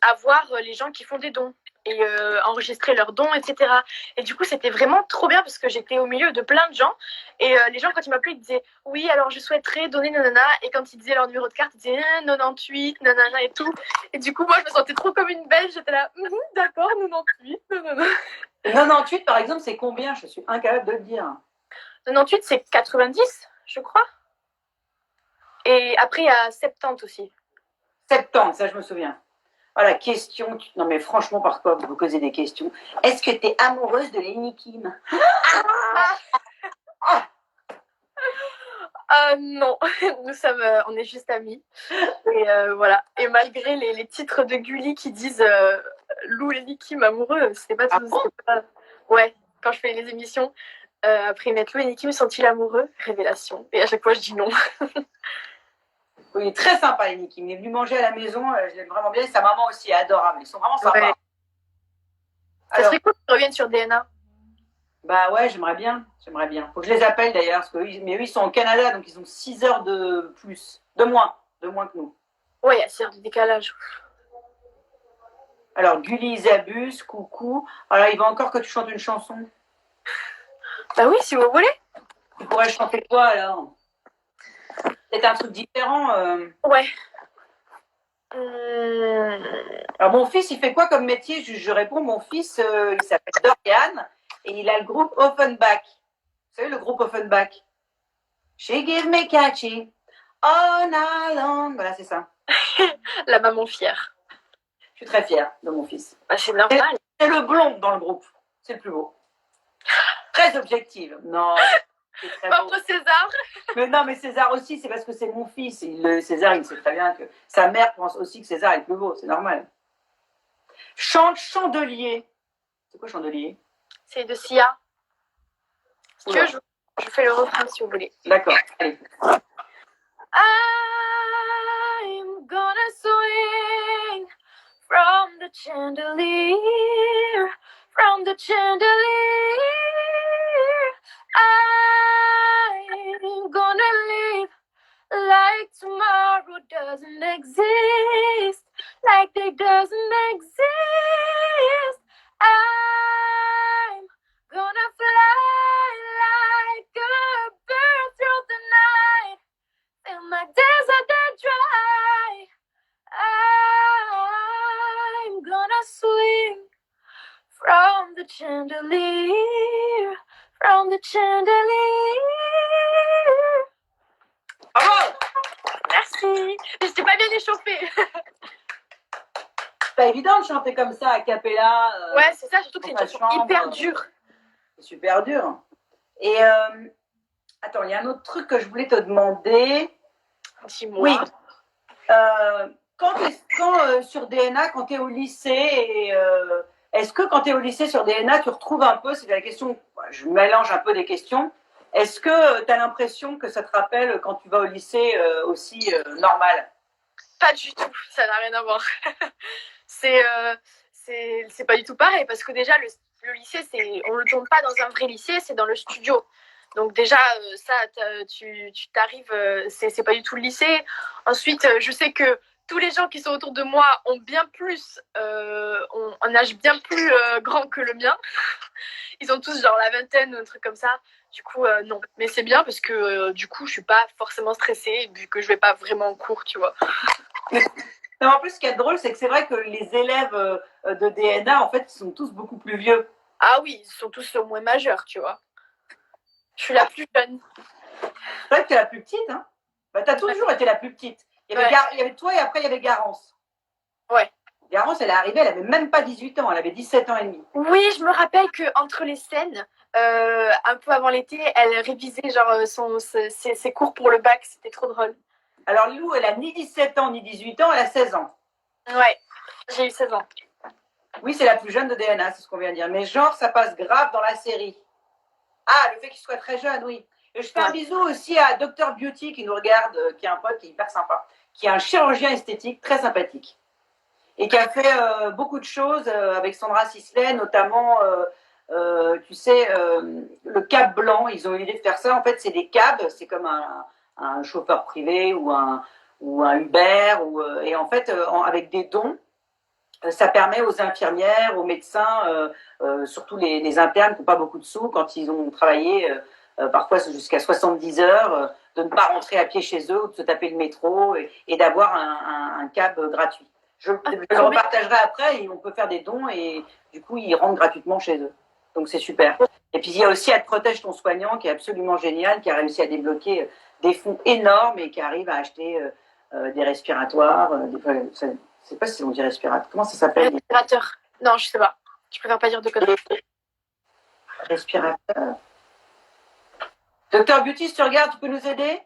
avoir les gens qui font des dons et enregistrer leurs dons, etc. Et du coup, c'était vraiment trop bien parce que j'étais au milieu de plein de gens et les gens, quand ils m'appelaient, ils disaient, oui, alors je souhaiterais donner nanana, et quand ils disaient leur numéro de carte, ils disaient 98, nanana et tout. Et du coup, moi, je me sentais trop comme une Belge, j'étais là, d'accord, 98, nanana. 98 par exemple, c'est combien? Je suis incapable de le dire. 98, c'est 90, je crois. Et après, il y a 70 aussi. 70, ça je me souviens. Voilà, question. Non mais franchement, par quoi vous posez des questions? Est-ce que tu es amoureuse de Lenny Kim? Non, nous sommes, on est juste amis. Et voilà. Et malgré les titres de Gulli qui disent Lou et Nicky amoureux, c'était pas tout. Bon pas... Ouais, quand je fais les émissions, après ils mettent Lou et Nicky sont-ils amoureux? Révélation. Et à chaque fois je dis non. Oui, très sympa Lenny Kim. Il est venu manger à la maison, je l'aime vraiment bien. Et sa maman aussi est adorable. Ils sont vraiment sympas. Ouais. Ça serait cool qu'ils reviennent sur DNA. Bah ouais, j'aimerais bien. J'aimerais bien. Faut que je les appelle d'ailleurs, parce que mais eux, ils sont au Canada, donc ils ont 6 heures de plus. De moins que nous. Ouais, il y a 6 heures de décalage. Alors, Gulli Zabus, coucou. Alors, il va encore que tu chantes une chanson. Bah oui, si vous voulez. Tu pourrais chanter quoi alors? C'est un truc différent. Ouais. Alors, mon fils, il fait quoi comme métier? Je réponds, mon fils, il s'appelle Dorian et il a le groupe Offenbach. Vous savez, le groupe Offenbach? She give me catchy. all night long. Voilà, c'est ça. La maman fière. Je suis très fière de mon fils. Bah, c'est normal. C'est le blond dans le groupe. C'est le plus beau. Très objective. Non, c'est très beau. Entre César. Mais non, mais César aussi, c'est parce que c'est mon fils. César, il sait très bien que sa mère pense aussi que César est le plus beau. C'est normal. Chante chandelier. C'est quoi chandelier? C'est de Sia. Si tu Oula. veux, je fais le refrain si vous voulez. D'accord. Allez. I'm gonna swing from the chandelier, from the chandelier. I'm gonna live like tomorrow doesn't exist, like they doesn't exist. I'm gonna fly like a bird through the night, till my days are dead dry. I'm gonna swing from the chandelier, from the chandelier. Bravo! Merci. Mais j'étais pas bien échauffée. C'est pas évident de chanter comme ça, a cappella. Ouais, c'est ça, surtout que c'est une chanson hyper dure. C'est super dur. Et attends, il y a un autre truc que je voulais te demander. Dis-moi. Oui. Quand sur DNA, quand tu es au lycée, est-ce que quand tu es au lycée sur DNA, tu retrouves un peu, c'est la question, je mélange un peu des questions, est-ce que tu as l'impression que ça te rappelle quand tu vas au lycée aussi normal? Pas du tout, ça n'a rien à voir. C'est pas du tout pareil, parce que déjà, le lycée, on ne le tourne pas dans un vrai lycée, c'est dans le studio. Donc déjà, ça, tu t'arrives, c'est pas du tout le lycée. Ensuite, je sais que tous les gens qui sont autour de moi ont bien plus, ont un âge bien plus grand que le mien. Ils ont tous genre la vingtaine ou un truc comme ça. Du coup, non. Mais c'est bien parce que du coup, je suis pas forcément stressée vu que je vais pas vraiment en cours, tu vois. Non, en plus, ce qui est drôle, c'est que c'est vrai que les élèves de DNA, en fait, ils sont tous beaucoup plus vieux. Ah oui, ils sont tous au moins majeurs, tu vois. Je suis la plus jeune. C'est vrai que tu es la plus petite, hein? Bah, tu as toujours été la plus petite. Il y avait toi et après, il y avait Garance. Ouais. Garance, elle est arrivée, elle avait même pas 18 ans, elle avait 17 ans et demi. Oui, je me rappelle qu'entre les scènes, un peu avant l'été, elle révisait genre ses cours pour le bac. C'était trop drôle. Alors, Lou, elle a ni 17 ans ni 18 ans, elle a 16 ans. Ouais, j'ai eu 16 ans. Oui, c'est la plus jeune de DNA, c'est ce qu'on vient de dire. Mais genre, ça passe grave dans la série. Ah, le fait qu'il soit très jeune, oui. Et je fais un bisou aussi à Dr Beauty qui nous regarde, qui est un pote qui est hyper sympa, qui est un chirurgien esthétique très sympathique et qui a fait beaucoup de choses avec Sandra Sisley, notamment, tu sais, le cab blanc. Ils ont eu l'idée de faire ça. En fait, c'est des cabs, c'est comme un chauffeur privé ou un Uber. Et en fait, avec des dons, ça permet aux infirmières, aux médecins, surtout les internes qui n'ont pas beaucoup de sous, quand ils ont travaillé parfois jusqu'à 70 heures, de ne pas rentrer à pied chez eux ou de se taper le métro et d'avoir un cab gratuit. Je le repartagerai après et on peut faire des dons et du coup, ils rentrent gratuitement chez eux. Donc, c'est super. Et puis, il y a aussi Ad Protège ton soignant qui est absolument génial, qui a réussi à débloquer des fonds énormes et qui arrive à acheter des respiratoires. Je ne sais pas si on dit respirateur. Comment ça s'appelle? Respirateur. Non, je sais pas. Je préfère pas dire de conneries. Respirateur. Docteur Beauty, si tu regardes, tu peux nous aider?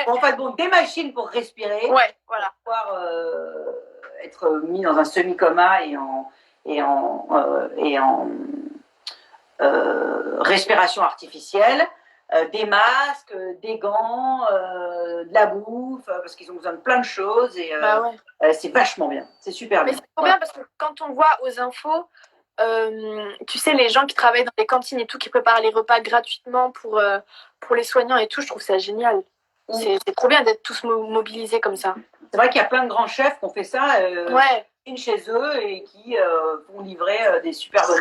En fait, bon, des machines pour respirer. Ouais, voilà. Pour pouvoir être mis dans un semi-coma et en respiration artificielle. Des masques, des gants, de la bouffe, parce qu'ils ont besoin de plein de choses et c'est vachement bien, c'est super bien. Mais c'est trop bien parce que quand on voit aux infos, tu sais, les gens qui travaillent dans les cantines et tout, qui préparent les repas gratuitement pour les soignants et tout, je trouve ça génial. C'est trop bien d'être tous mobilisés comme ça. C'est vrai qu'il y a plein de grands chefs qui ont fait ça chez eux et qui vont livrer des super bonnes.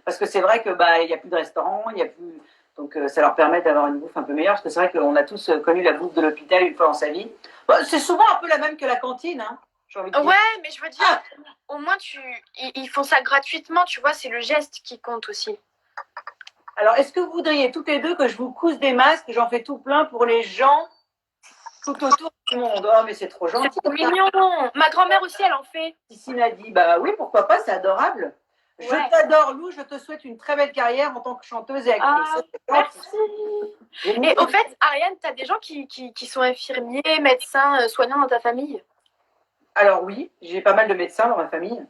Parce que c'est vrai que il n'y a plus de restaurants, il n'y a plus. Donc, ça leur permet d'avoir une bouffe un peu meilleure, parce que c'est vrai qu'on a tous connu la bouffe de l'hôpital une fois dans sa vie. Bon, c'est souvent un peu la même que la cantine, hein, j'ai envie de dire. Ouais, mais je veux dire, au moins, ils font ça gratuitement, tu vois, c'est le geste qui compte aussi. Alors, est-ce que vous voudriez toutes les deux que je vous couse des masques? J'en fais tout plein pour les gens tout autour du monde. Oh, mais c'est trop gentil. C'est trop mignon. Ma grand-mère aussi, elle en fait. Sissi a dit, bah oui, pourquoi pas, c'est adorable. Ouais. Je t'adore, Lou, je te souhaite une très belle carrière en tant que chanteuse et actrice. Merci. Et au fait, Ariane, tu as des gens qui sont infirmiers, médecins, soignants dans ta famille? Alors oui, j'ai pas mal de médecins dans ma famille.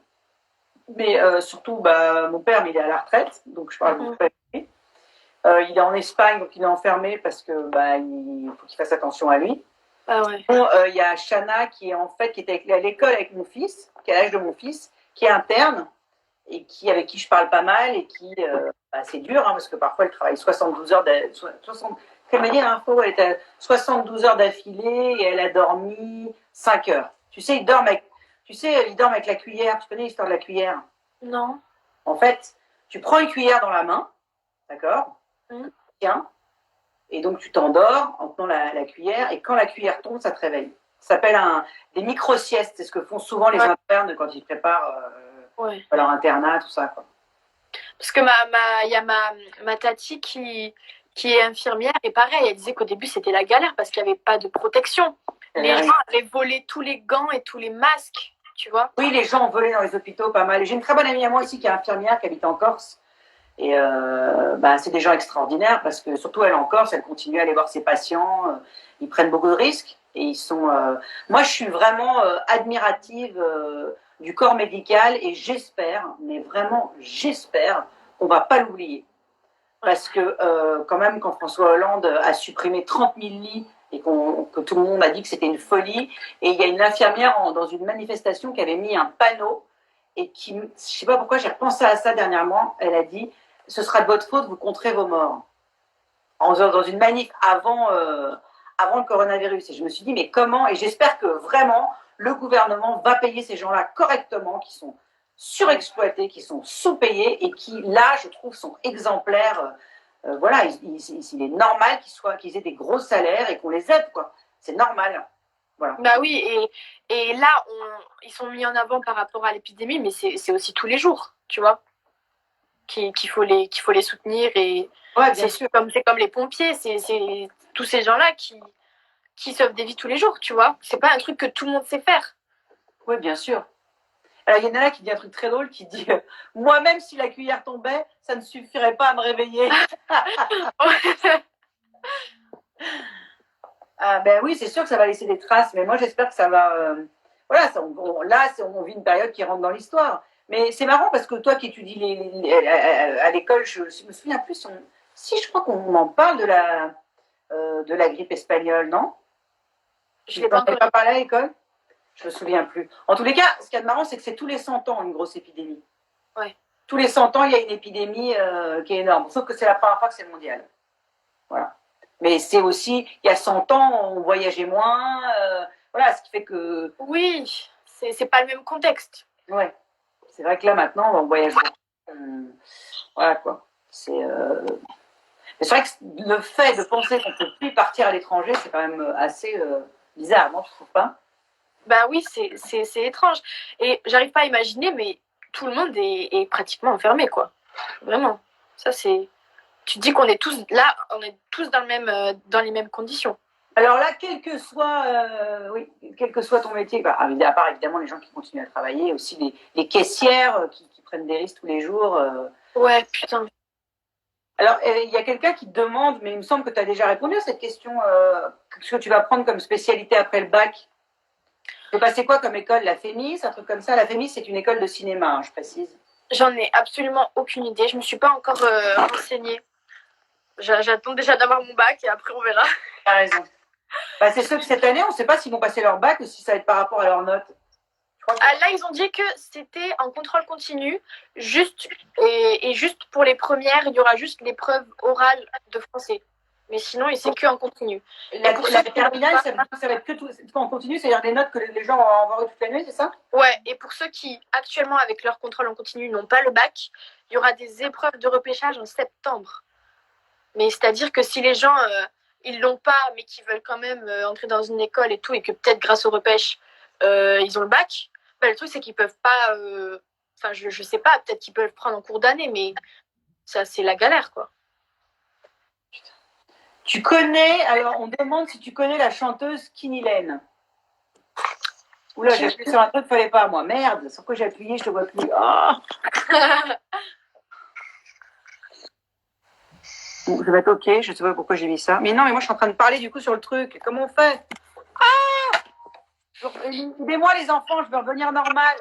Mais surtout, bah, mon père, mais il est à la retraite, donc je parle de mon père. Il est en Espagne, donc il est enfermé parce que bah, il faut qu'il fasse attention à lui. Ah ouais. Bon, y a Shana qui était à l'école avec mon fils, qui a l'âge de mon fils, qui est interne et avec qui je parle pas mal et qui, bah, c'est dur hein, parce que parfois elle travaille 72 heures, elle m'a dit l'info, elle était à 72 heures d'affilée et elle a dormi 5 heures. Tu sais, ils dorment avec la cuillère. Tu connais l'histoire de la cuillère? Non. En fait, tu prends une cuillère dans la main, d'accord? Tiens. Et donc, tu t'endors en tenant la cuillère, et quand la cuillère tombe, ça te réveille. Ça s'appelle des micro-siestes. C'est ce que font souvent les internes quand ils préparent leur internat, tout ça. Quoi. Parce que y a ma tati qui est infirmière, et pareil, elle disait qu'au début, c'était la galère parce qu'il n'y avait pas de protection. Les gens avaient volé tous les gants et tous les masques, tu vois. Oui, les gens ont volé dans les hôpitaux pas mal. J'ai une très bonne amie à moi aussi qui est infirmière, qui habite en Corse. Et bah, c'est des gens extraordinaires parce que surtout elle en Corse, elle continue à aller voir ses patients, ils prennent beaucoup de risques et ils sont. Moi, je suis vraiment admirative du corps médical et j'espère, mais vraiment j'espère qu'on va pas l'oublier parce que quand même quand François Hollande a supprimé 30 000 lits et que tout le monde a dit que c'était une folie, et il y a une infirmière dans une manifestation qui avait mis un panneau et qui, je sais pas pourquoi j'ai repensé à ça dernièrement, elle a dit ce sera de votre faute, vous compterez vos morts. Dans une manif avant le coronavirus. Et je me suis dit, mais comment? Et j'espère que vraiment, le gouvernement va payer ces gens-là correctement, qui sont surexploités, qui sont sous-payés et qui, là, je trouve, sont exemplaires. Voilà, il est normal qu'ils aient des gros salaires et qu'on les aide, quoi. C'est normal. Voilà. Bah oui, et là, ils sont mis en avant par rapport à l'épidémie, mais c'est aussi tous les jours, tu vois. Qu'il faut les soutenir et c'est comme les pompiers, c'est tous ces gens-là qui sauvent des vies tous les jours, tu vois. C'est pas un truc que tout le monde sait faire. Oui, bien sûr. Alors, il y en a là qui dit un truc très drôle, qui dit moi-même, si la cuillère tombait, ça ne suffirait pas à me réveiller. Ah, ben oui, c'est sûr que ça va laisser des traces, mais moi, j'espère que ça va... voilà, on vit une période qui rentre dans l'histoire. Mais c'est marrant parce que toi qui étudies à l'école, je me souviens plus. Si, je crois qu'on en parle de la grippe espagnole, non? Je n'ai pas parlé à l'école. Je me souviens plus. En tous les cas, ce qui est marrant, c'est que c'est tous les 100 ans une grosse épidémie. Ouais. Tous les 100 ans, il y a une épidémie qui est énorme. Sauf que c'est la première fois que c'est mondial. Voilà. Mais c'est aussi, il y a 100 ans, on voyageait moins. Voilà, ce qui fait que... Oui, c'est pas le même contexte. Ouais. C'est vrai que là, maintenant, on voyage voilà, quoi. C'est vrai que le fait de penser qu'on ne peut plus partir à l'étranger, c'est quand même assez bizarre, non? Tu ne trouves pas? Bah oui, c'est étrange. Et j'arrive pas à imaginer, mais tout le monde est pratiquement enfermé, quoi. Vraiment. Ça, c'est... Tu te dis qu'on est tous là, on est tous dans les mêmes conditions. Alors là, quel que soit ton métier, bah, à part évidemment les gens qui continuent à travailler, aussi les caissières qui prennent des risques tous les jours. Ouais, putain. Alors, il y a quelqu'un qui te demande, mais il me semble que tu as déjà répondu à cette question, ce que tu vas prendre comme spécialité après le bac. Tu veux passer quoi comme école? La FEMIS, un truc comme ça? La FEMIS, c'est une école de cinéma, hein, je précise. J'en ai absolument aucune idée. Je ne me suis pas encore renseignée. J'attends déjà d'avoir mon bac et après on verra. Tu as raison. Bah, c'est ceux que cette année, on ne sait pas s'ils vont passer leur bac ou si ça va être par rapport à leurs notes. Là, ils ont dit que c'était en contrôle continu, juste pour les premières, il y aura juste l'épreuve orale de français. Mais sinon, c'est que en continu. La terminale, ça va être que tout en continu, c'est-à-dire des notes que les gens vont avoir toute l'année, c'est ça? Ouais, et pour ceux qui, actuellement, avec leur contrôle en continu, n'ont pas le bac, il y aura des épreuves de repêchage en septembre. Mais c'est-à-dire que si les gens, ils l'ont pas, mais qui veulent quand même entrer dans une école et tout, et que peut-être grâce au repêche, ils ont le bac, bah, le truc, c'est qu'ils peuvent pas... Enfin, je sais pas, peut-être qu'ils peuvent prendre en cours d'année, mais ça, c'est la galère, quoi. Tu connais, alors on demande si tu connais la chanteuse Kinny Lane. Oula, j'ai appuyé sur un truc, fallait pas, moi. Merde, sur quoi j'ai appuyé, je te vois plus. Oh. Bon, je vais être ok, je sais pas pourquoi j'ai mis ça. Mais non, mais moi je suis en train de parler du coup sur le truc. Comment on fait? Aidez-moi les enfants, je veux revenir normal.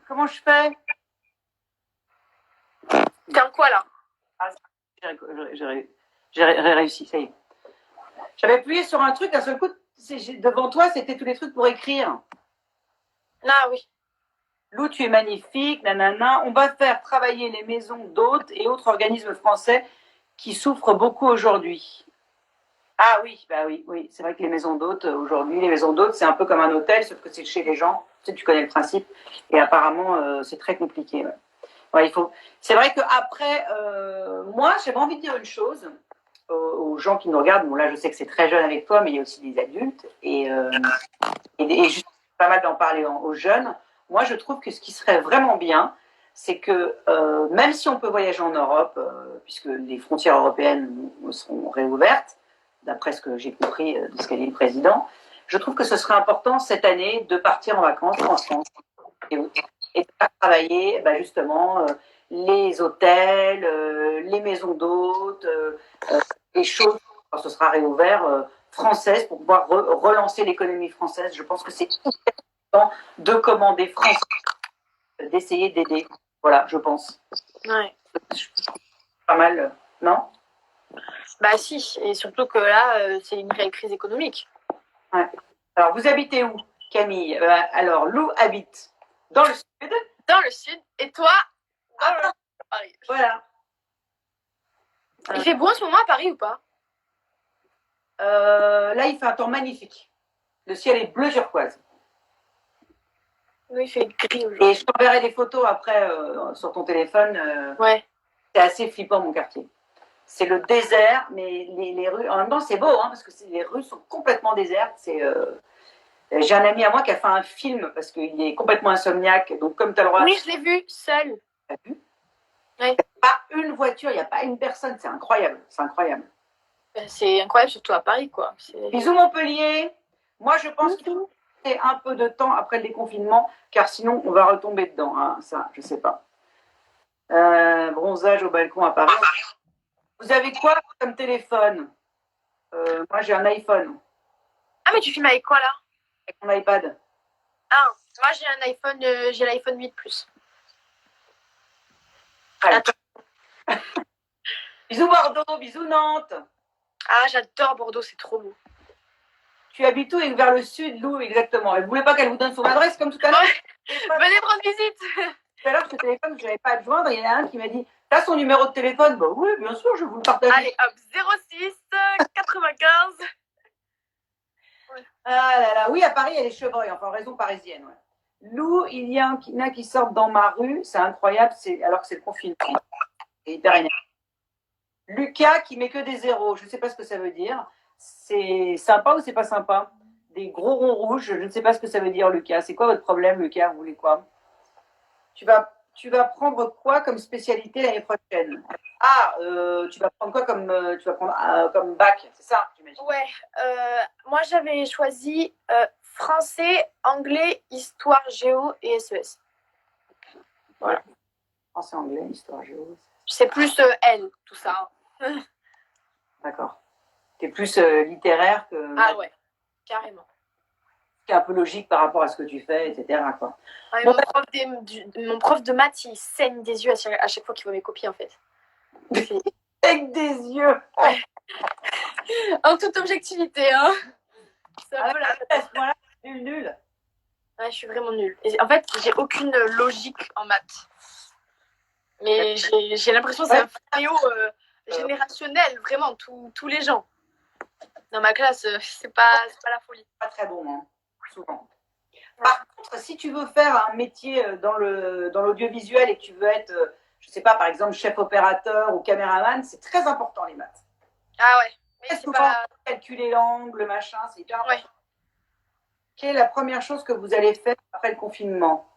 Comment je fais? T'es en quoi là? Ah, j'ai réussi, ça y est. J'avais appuyé sur un truc, d'un seul coup, devant toi, c'était tous les trucs pour écrire. Ah oui. Lou, tu es magnifique, nanana. On va faire travailler les maisons d'hôtes et autres organismes français qui souffrent beaucoup aujourd'hui. Ah oui, bah oui, oui. C'est vrai que les maisons d'hôtes, aujourd'hui, les maisons d'hôtes, c'est un peu comme un hôtel, sauf que c'est chez les gens. Tu sais, tu connais le principe. Et apparemment, c'est très compliqué. Ouais. Ouais, c'est vrai qu'après, moi, j'avais envie de dire une chose aux gens qui nous regardent. Bon, là, je sais que c'est très jeune avec toi, mais il y a aussi des adultes. Et juste pas mal d'en parler aux jeunes. Moi, je trouve que ce qui serait vraiment bien, c'est que même si on peut voyager en Europe, puisque les frontières européennes seront réouvertes, d'après ce que j'ai compris de ce qu'a dit le président, je trouve que ce serait important cette année de partir en vacances en France et de faire travailler justement les hôtels, les maisons d'hôtes, les choses, quand ce sera réouvert, françaises pour pouvoir relancer l'économie française. Je pense que c'est important de commander français, d'essayer d'aider. Voilà, je pense. Ouais. Pas mal, non? Bah si, et surtout que là, c'est une réelle crise économique. Ouais. Alors, vous habitez où, Camille? Alors, Lou habite dans le sud. Dans le sud, et toi, dans le Paris. Voilà. Il fait beau en ce moment à Paris ou pas? Là, il fait un temps magnifique. Le ciel est bleu turquoise. Oui, il fait gris aujourd'hui. Et je t'enverrai des photos après sur ton téléphone. Ouais. C'est assez flippant, mon quartier. C'est le désert, mais les rues. En même temps, c'est beau, hein, parce que les rues sont complètement désertes. J'ai un ami à moi qui a fait un film parce qu'il est complètement insomniaque. Donc, comme tu as le droit. Oui, je l'ai vu seul. T'as vu? Ouais. Il n'y a pas une voiture, il n'y a pas une personne. C'est incroyable. C'est incroyable. C'est incroyable, surtout à Paris, quoi. Bisous, Montpellier. Moi, je pense qu'il faut passer un peu de temps après le déconfinement, car sinon, on va retomber dedans. Hein, ça, je sais pas. Bronzage au balcon à Paris. Vous avez quoi comme téléphone? Moi, j'ai un iPhone. Ah, mais tu filmes avec quoi, là? Avec mon iPad. Ah, moi, j'ai un iPhone, j'ai l'iPhone 8 Plus. Ouais. Bisous Bordeaux, bisous Nantes. Ah, j'adore Bordeaux, c'est trop beau. Tu habites où? Et vers le sud, Lou, exactement. Elle ne voulait pas qu'elle vous donne son adresse comme tout à l'heure. Ouais. Venez prendre visite. Tout à l'heure, je téléphone, je n'avais pas à te joindre. Il y en a un qui m'a dit, t'as son numéro de téléphone? Bah oui, bien sûr, je vais vous le partager. Allez, hop, 06 95. Ouais. Ah là là, oui, à Paris, il y a les chevreuils, enfin, en raison parisienne. Ouais. Lou, il y en a qui sortent dans ma rue, c'est incroyable, alors que c'est le confinement. C'est hyper énervé. Lucas qui met que des zéros, je ne sais pas ce que ça veut dire. C'est sympa ou c'est pas sympa? Des gros ronds rouges, je ne sais pas ce que ça veut dire, Lucas. C'est quoi votre problème, Lucas? Vous voulez quoi? Tu vas prendre quoi comme spécialité l'année prochaine? Ah, tu vas prendre quoi comme bac? C'est ça, j'imagine. Ouais, moi j'avais choisi français, anglais, histoire, géo et SES. Voilà. Français, anglais, histoire, géo. C'est plus elle, tout ça. D'accord. T'es plus littéraire que. Ah ouais, carrément. C'est un peu logique par rapport à ce que tu fais, etc. Quoi. Ouais, bon, mon prof de maths, il saigne des yeux à chaque fois qu'il voit mes copies, en fait. Avec des yeux. Ouais. En toute objectivité, hein. C'est un peu voilà, nul. Ouais, je suis vraiment nulle. Et en fait, j'ai aucune logique en maths. Mais j'ai l'impression que c'est un fléau générationnel, vraiment, tous les gens. Dans ma classe, c'est pas la folie. Pas très bon, hein, souvent. Par contre, si tu veux faire un métier dans l'audiovisuel et que tu veux être, je sais pas, par exemple, chef opérateur ou caméraman, c'est très important les maths. Ah ouais. Mais c'est pas calculer l'angle, machin, c'est hyper important. Ouais. Quelle est la première chose que vous allez faire après le confinement?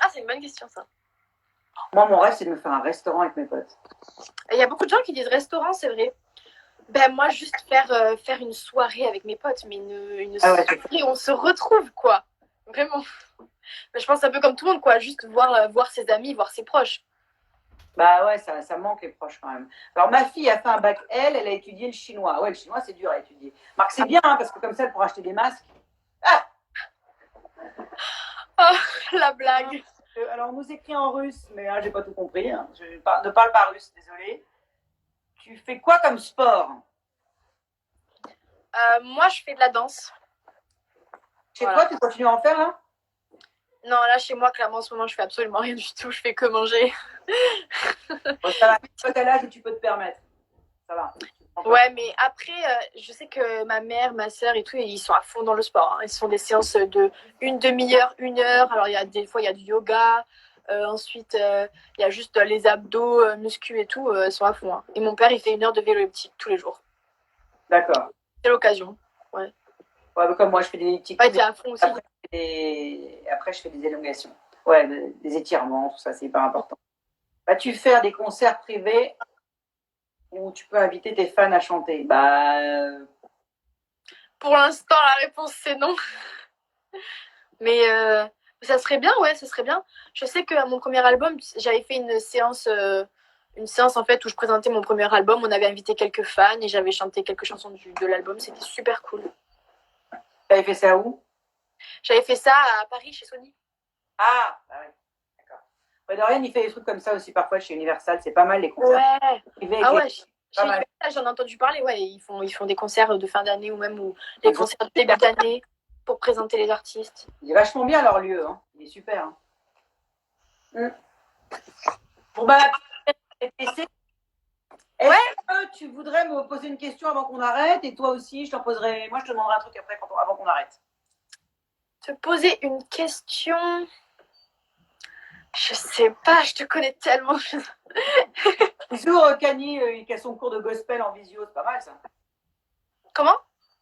Ah, c'est une bonne question, ça. Moi, mon rêve, c'est de me faire un restaurant avec mes potes. Il y a beaucoup de gens qui disent restaurant, c'est vrai. Ben moi, juste faire une soirée avec mes potes, mais une Ah ouais, soirée où on se retrouve, quoi. Vraiment. Ben, je pense un peu comme tout le monde, quoi. Juste voir ses amis, voir ses proches. bah ouais, ça manque les proches quand même. Alors ma fille a fait un bac elle a étudié le chinois. Ouais, le chinois c'est dur à étudier. Marc, c'est bien hein, parce que comme ça elle pourra acheter des masques. Ah, Oh, la blague. alors on nous écrit en russe, mais j'ai pas tout compris. Hein. Je ne parle pas russe, désolé. Tu fais quoi comme sport? Moi, je fais de la danse. Chez Voilà. toi, tu continues à en faire là? Non, là, chez moi, clairement, en ce moment, je fais absolument rien du tout. Je fais que manger. Bon, ça va, tu as l'âge où tu peux te permettre. Ça va. Ouais, mais après, je sais que ma mère, ma soeur et tout, ils sont à fond dans le sport. Hein. Ils font des séances de une demi-heure, 1 heure. Alors, il y a des fois, il y a du yoga. Ensuite, il y a juste les abdos, muscu et tout. Ils sont à fond. Hein. Et mon père, il fait 1 heure de vélo elliptique tous les jours. D'accord. C'est l'occasion. Ouais. Ouais, comme moi, je fais des petits Ouais, coups. t'es à fond aussi. Après, je fais des élongations. Ouais, des étirements, tout ça, c'est hyper important. Vas-tu faire des concerts privés où tu peux inviter tes fans à chanter? Pour l'instant, la réponse, c'est non. Mais ça serait bien, ouais, ça serait bien. Je sais qu'à mon premier album, j'avais fait une séance en fait où je présentais mon premier album. On avait invité quelques fans et j'avais chanté quelques chansons de l'album. C'était super cool. t'avais fait ça où? J'avais fait ça à Paris chez Sony. Ah, bah ouais, d'accord. Ouais, Dorian, il fait des trucs comme ça aussi parfois chez Universal. C'est pas mal les concerts Ouais. privés. Ah ouais. Pas mal. J'en ai entendu parler. Ouais, ils font des concerts de fin d'année ou même des concerts de début d'année pour présenter les artistes. Il est vachement bien leur lieu. Hein. Il est super. Hein. Bon, bah, est-ce que tu voudrais me poser une question avant qu'on arrête? Et toi aussi, je t'en poserai. Moi, je te demanderai un truc après avant qu'on arrête. Te poser une question. Je sais pas, je te connais tellement. Bisous, Kanye, qui a son cours de gospel en visio, c'est pas mal ça. Comment?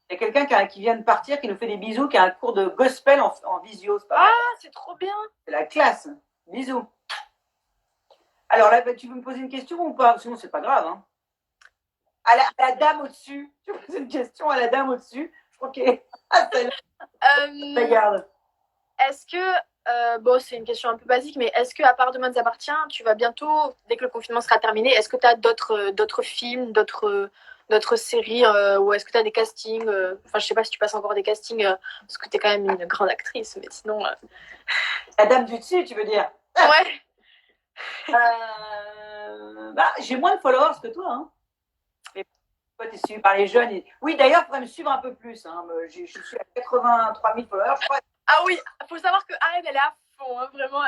Il y a quelqu'un qui vient de partir, qui nous fait des bisous, qui a un cours de gospel en visio, c'est pas mal. Ah, c'est trop bien. C'est la classe. Bisous. Alors là, tu veux me poser une question ou pas? Sinon, c'est pas grave. Hein. À la dame au-dessus. Tu veux poser une question à la dame au-dessus? Je crois qu'elle est. Ah, regarde. Est-ce que, bon, c'est une question un peu basique, mais est-ce que, à part Demain nous appartient, tu vas bientôt, dès que le confinement sera terminé, est-ce que tu as d'autres films, d'autres séries, ou est-ce que tu as des castings enfin, je sais pas si tu passes encore des castings, parce que tu es quand même une grande actrice, mais sinon. La dame du dessus, tu veux dire? Ouais. J'ai moins de followers que toi. Hein. Mais toi, tu es suivi par les jeunes. Oui, d'ailleurs, il faudrait me suivre un peu plus. Hein. Je suis à 83 000 followers, je crois. Ah oui, il faut savoir que Arène, elle est à fond. Hein. Vraiment,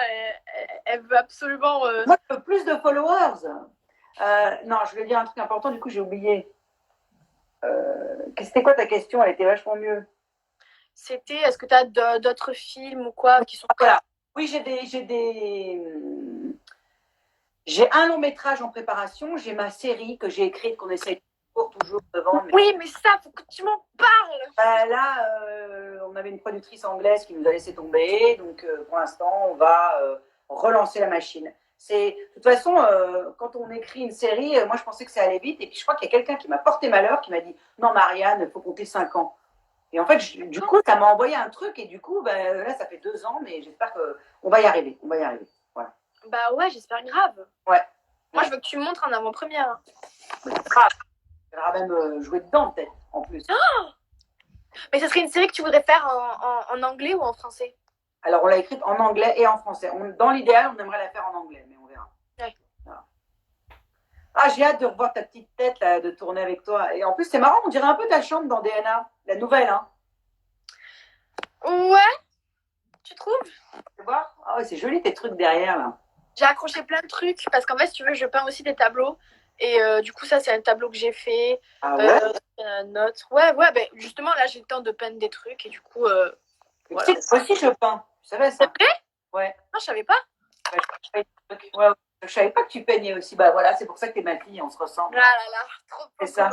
elle veut absolument. Moi, je veux plus de followers. Non, je vais dire un truc important, du coup, j'ai oublié. C'était quoi ta question? Elle était vachement mieux. C'était, est-ce que tu as d'autres films ou quoi qui sont. Voilà. Oui, j'ai un long métrage en préparation. J'ai ma série que j'ai écrite, qu'on essaie toujours de vendre. Oui, mais ça, faut que tu m'en parles. Là, on avait une productrice anglaise qui nous a laissé tomber. Donc, pour l'instant, on va relancer la machine. De toute façon, quand on écrit une série, moi, je pensais que ça allait vite. Et puis, je crois qu'il y a quelqu'un qui m'a porté malheur, qui m'a dit « Non, Marianne, il faut compter 5 ans. » Et en fait, du coup, ça m'a envoyé un truc. Et du coup, là, ça fait 2 ans. Mais j'espère qu'on va y arriver. On va y arriver. Voilà. Bah ouais, j'espère grave. Ouais. Moi, je veux que tu me montres en avant-première. Tu vas même jouer dedans, peut-être, en plus. Oh, mais ça serait une série que tu voudrais faire en anglais ou en français? Alors, on l'a écrite en anglais et en français. Dans l'idéal, on aimerait la faire en anglais, mais on verra. Ouais. Voilà. Ah, j'ai hâte de revoir ta petite tête, là, de tourner avec toi. Et en plus, c'est marrant, on dirait un peu ta chambre dans DNA, la nouvelle, hein. Ouais, tu trouves? Tu vois? Ah ouais, c'est joli tes trucs derrière, là. J'ai accroché plein de trucs parce qu'en fait, si tu veux, je peins aussi des tableaux. Et du coup, ça, c'est un tableau que j'ai fait. Ah ouais? Un autre. Ouais, ben, justement, là, j'ai le temps de peindre des trucs et du coup. Voilà. Tu sais, moi aussi, je peins. Tu savais ça? C'est vrai? Ouais. Non, je savais pas. Ouais, je savais pas que tu peignais aussi. Bah voilà, c'est pour ça que t'es ma fille, on se ressemble. Ah là là, trop c'est ça.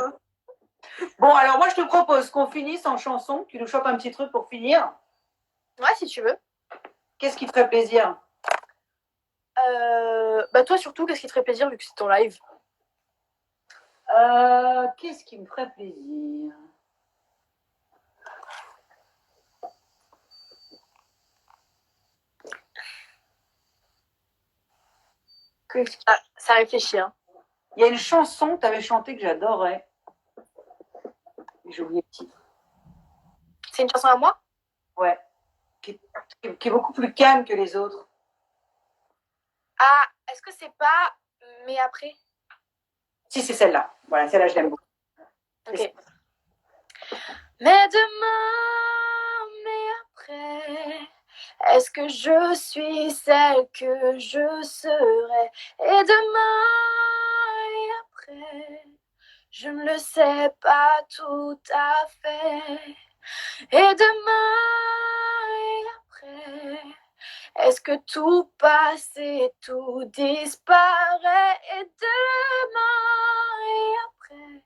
Bon, alors moi, je te propose qu'on finisse en chanson. Tu nous chantes un petit truc pour finir. Ouais, si tu veux. Qu'est-ce qui te ferait plaisir? Bah toi surtout, qu'est-ce qui te ferait plaisir vu que c'est ton live? Qu'est-ce qui me ferait plaisir? Ça réfléchit. Hein. Il y a une chanson que tu avais chantée que j'adorais. J'ai oublié le titre. C'est une chanson à moi? Ouais. Qui est beaucoup plus calme que les autres. Ah, est-ce que c'est pas Mais après? Si, c'est celle-là. Voilà, celle-là, je l'aime beaucoup. Ok. Mais demain, mais après, est-ce que je suis celle que je serai? Et demain et après, je ne le sais pas tout à fait. Et demain et après, est-ce que tout passe et tout disparaît? Et demain et après,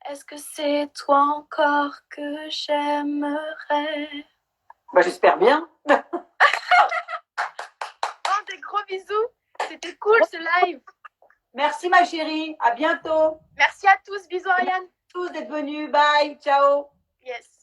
est-ce que c'est toi encore que j'aimerais? Bah, j'espère bien. Oh, des gros bisous. C'était cool ce live. Merci ma chérie. À bientôt. Merci à tous. Bisous Ariane. Tous d'être venus. Bye. Ciao. Yes.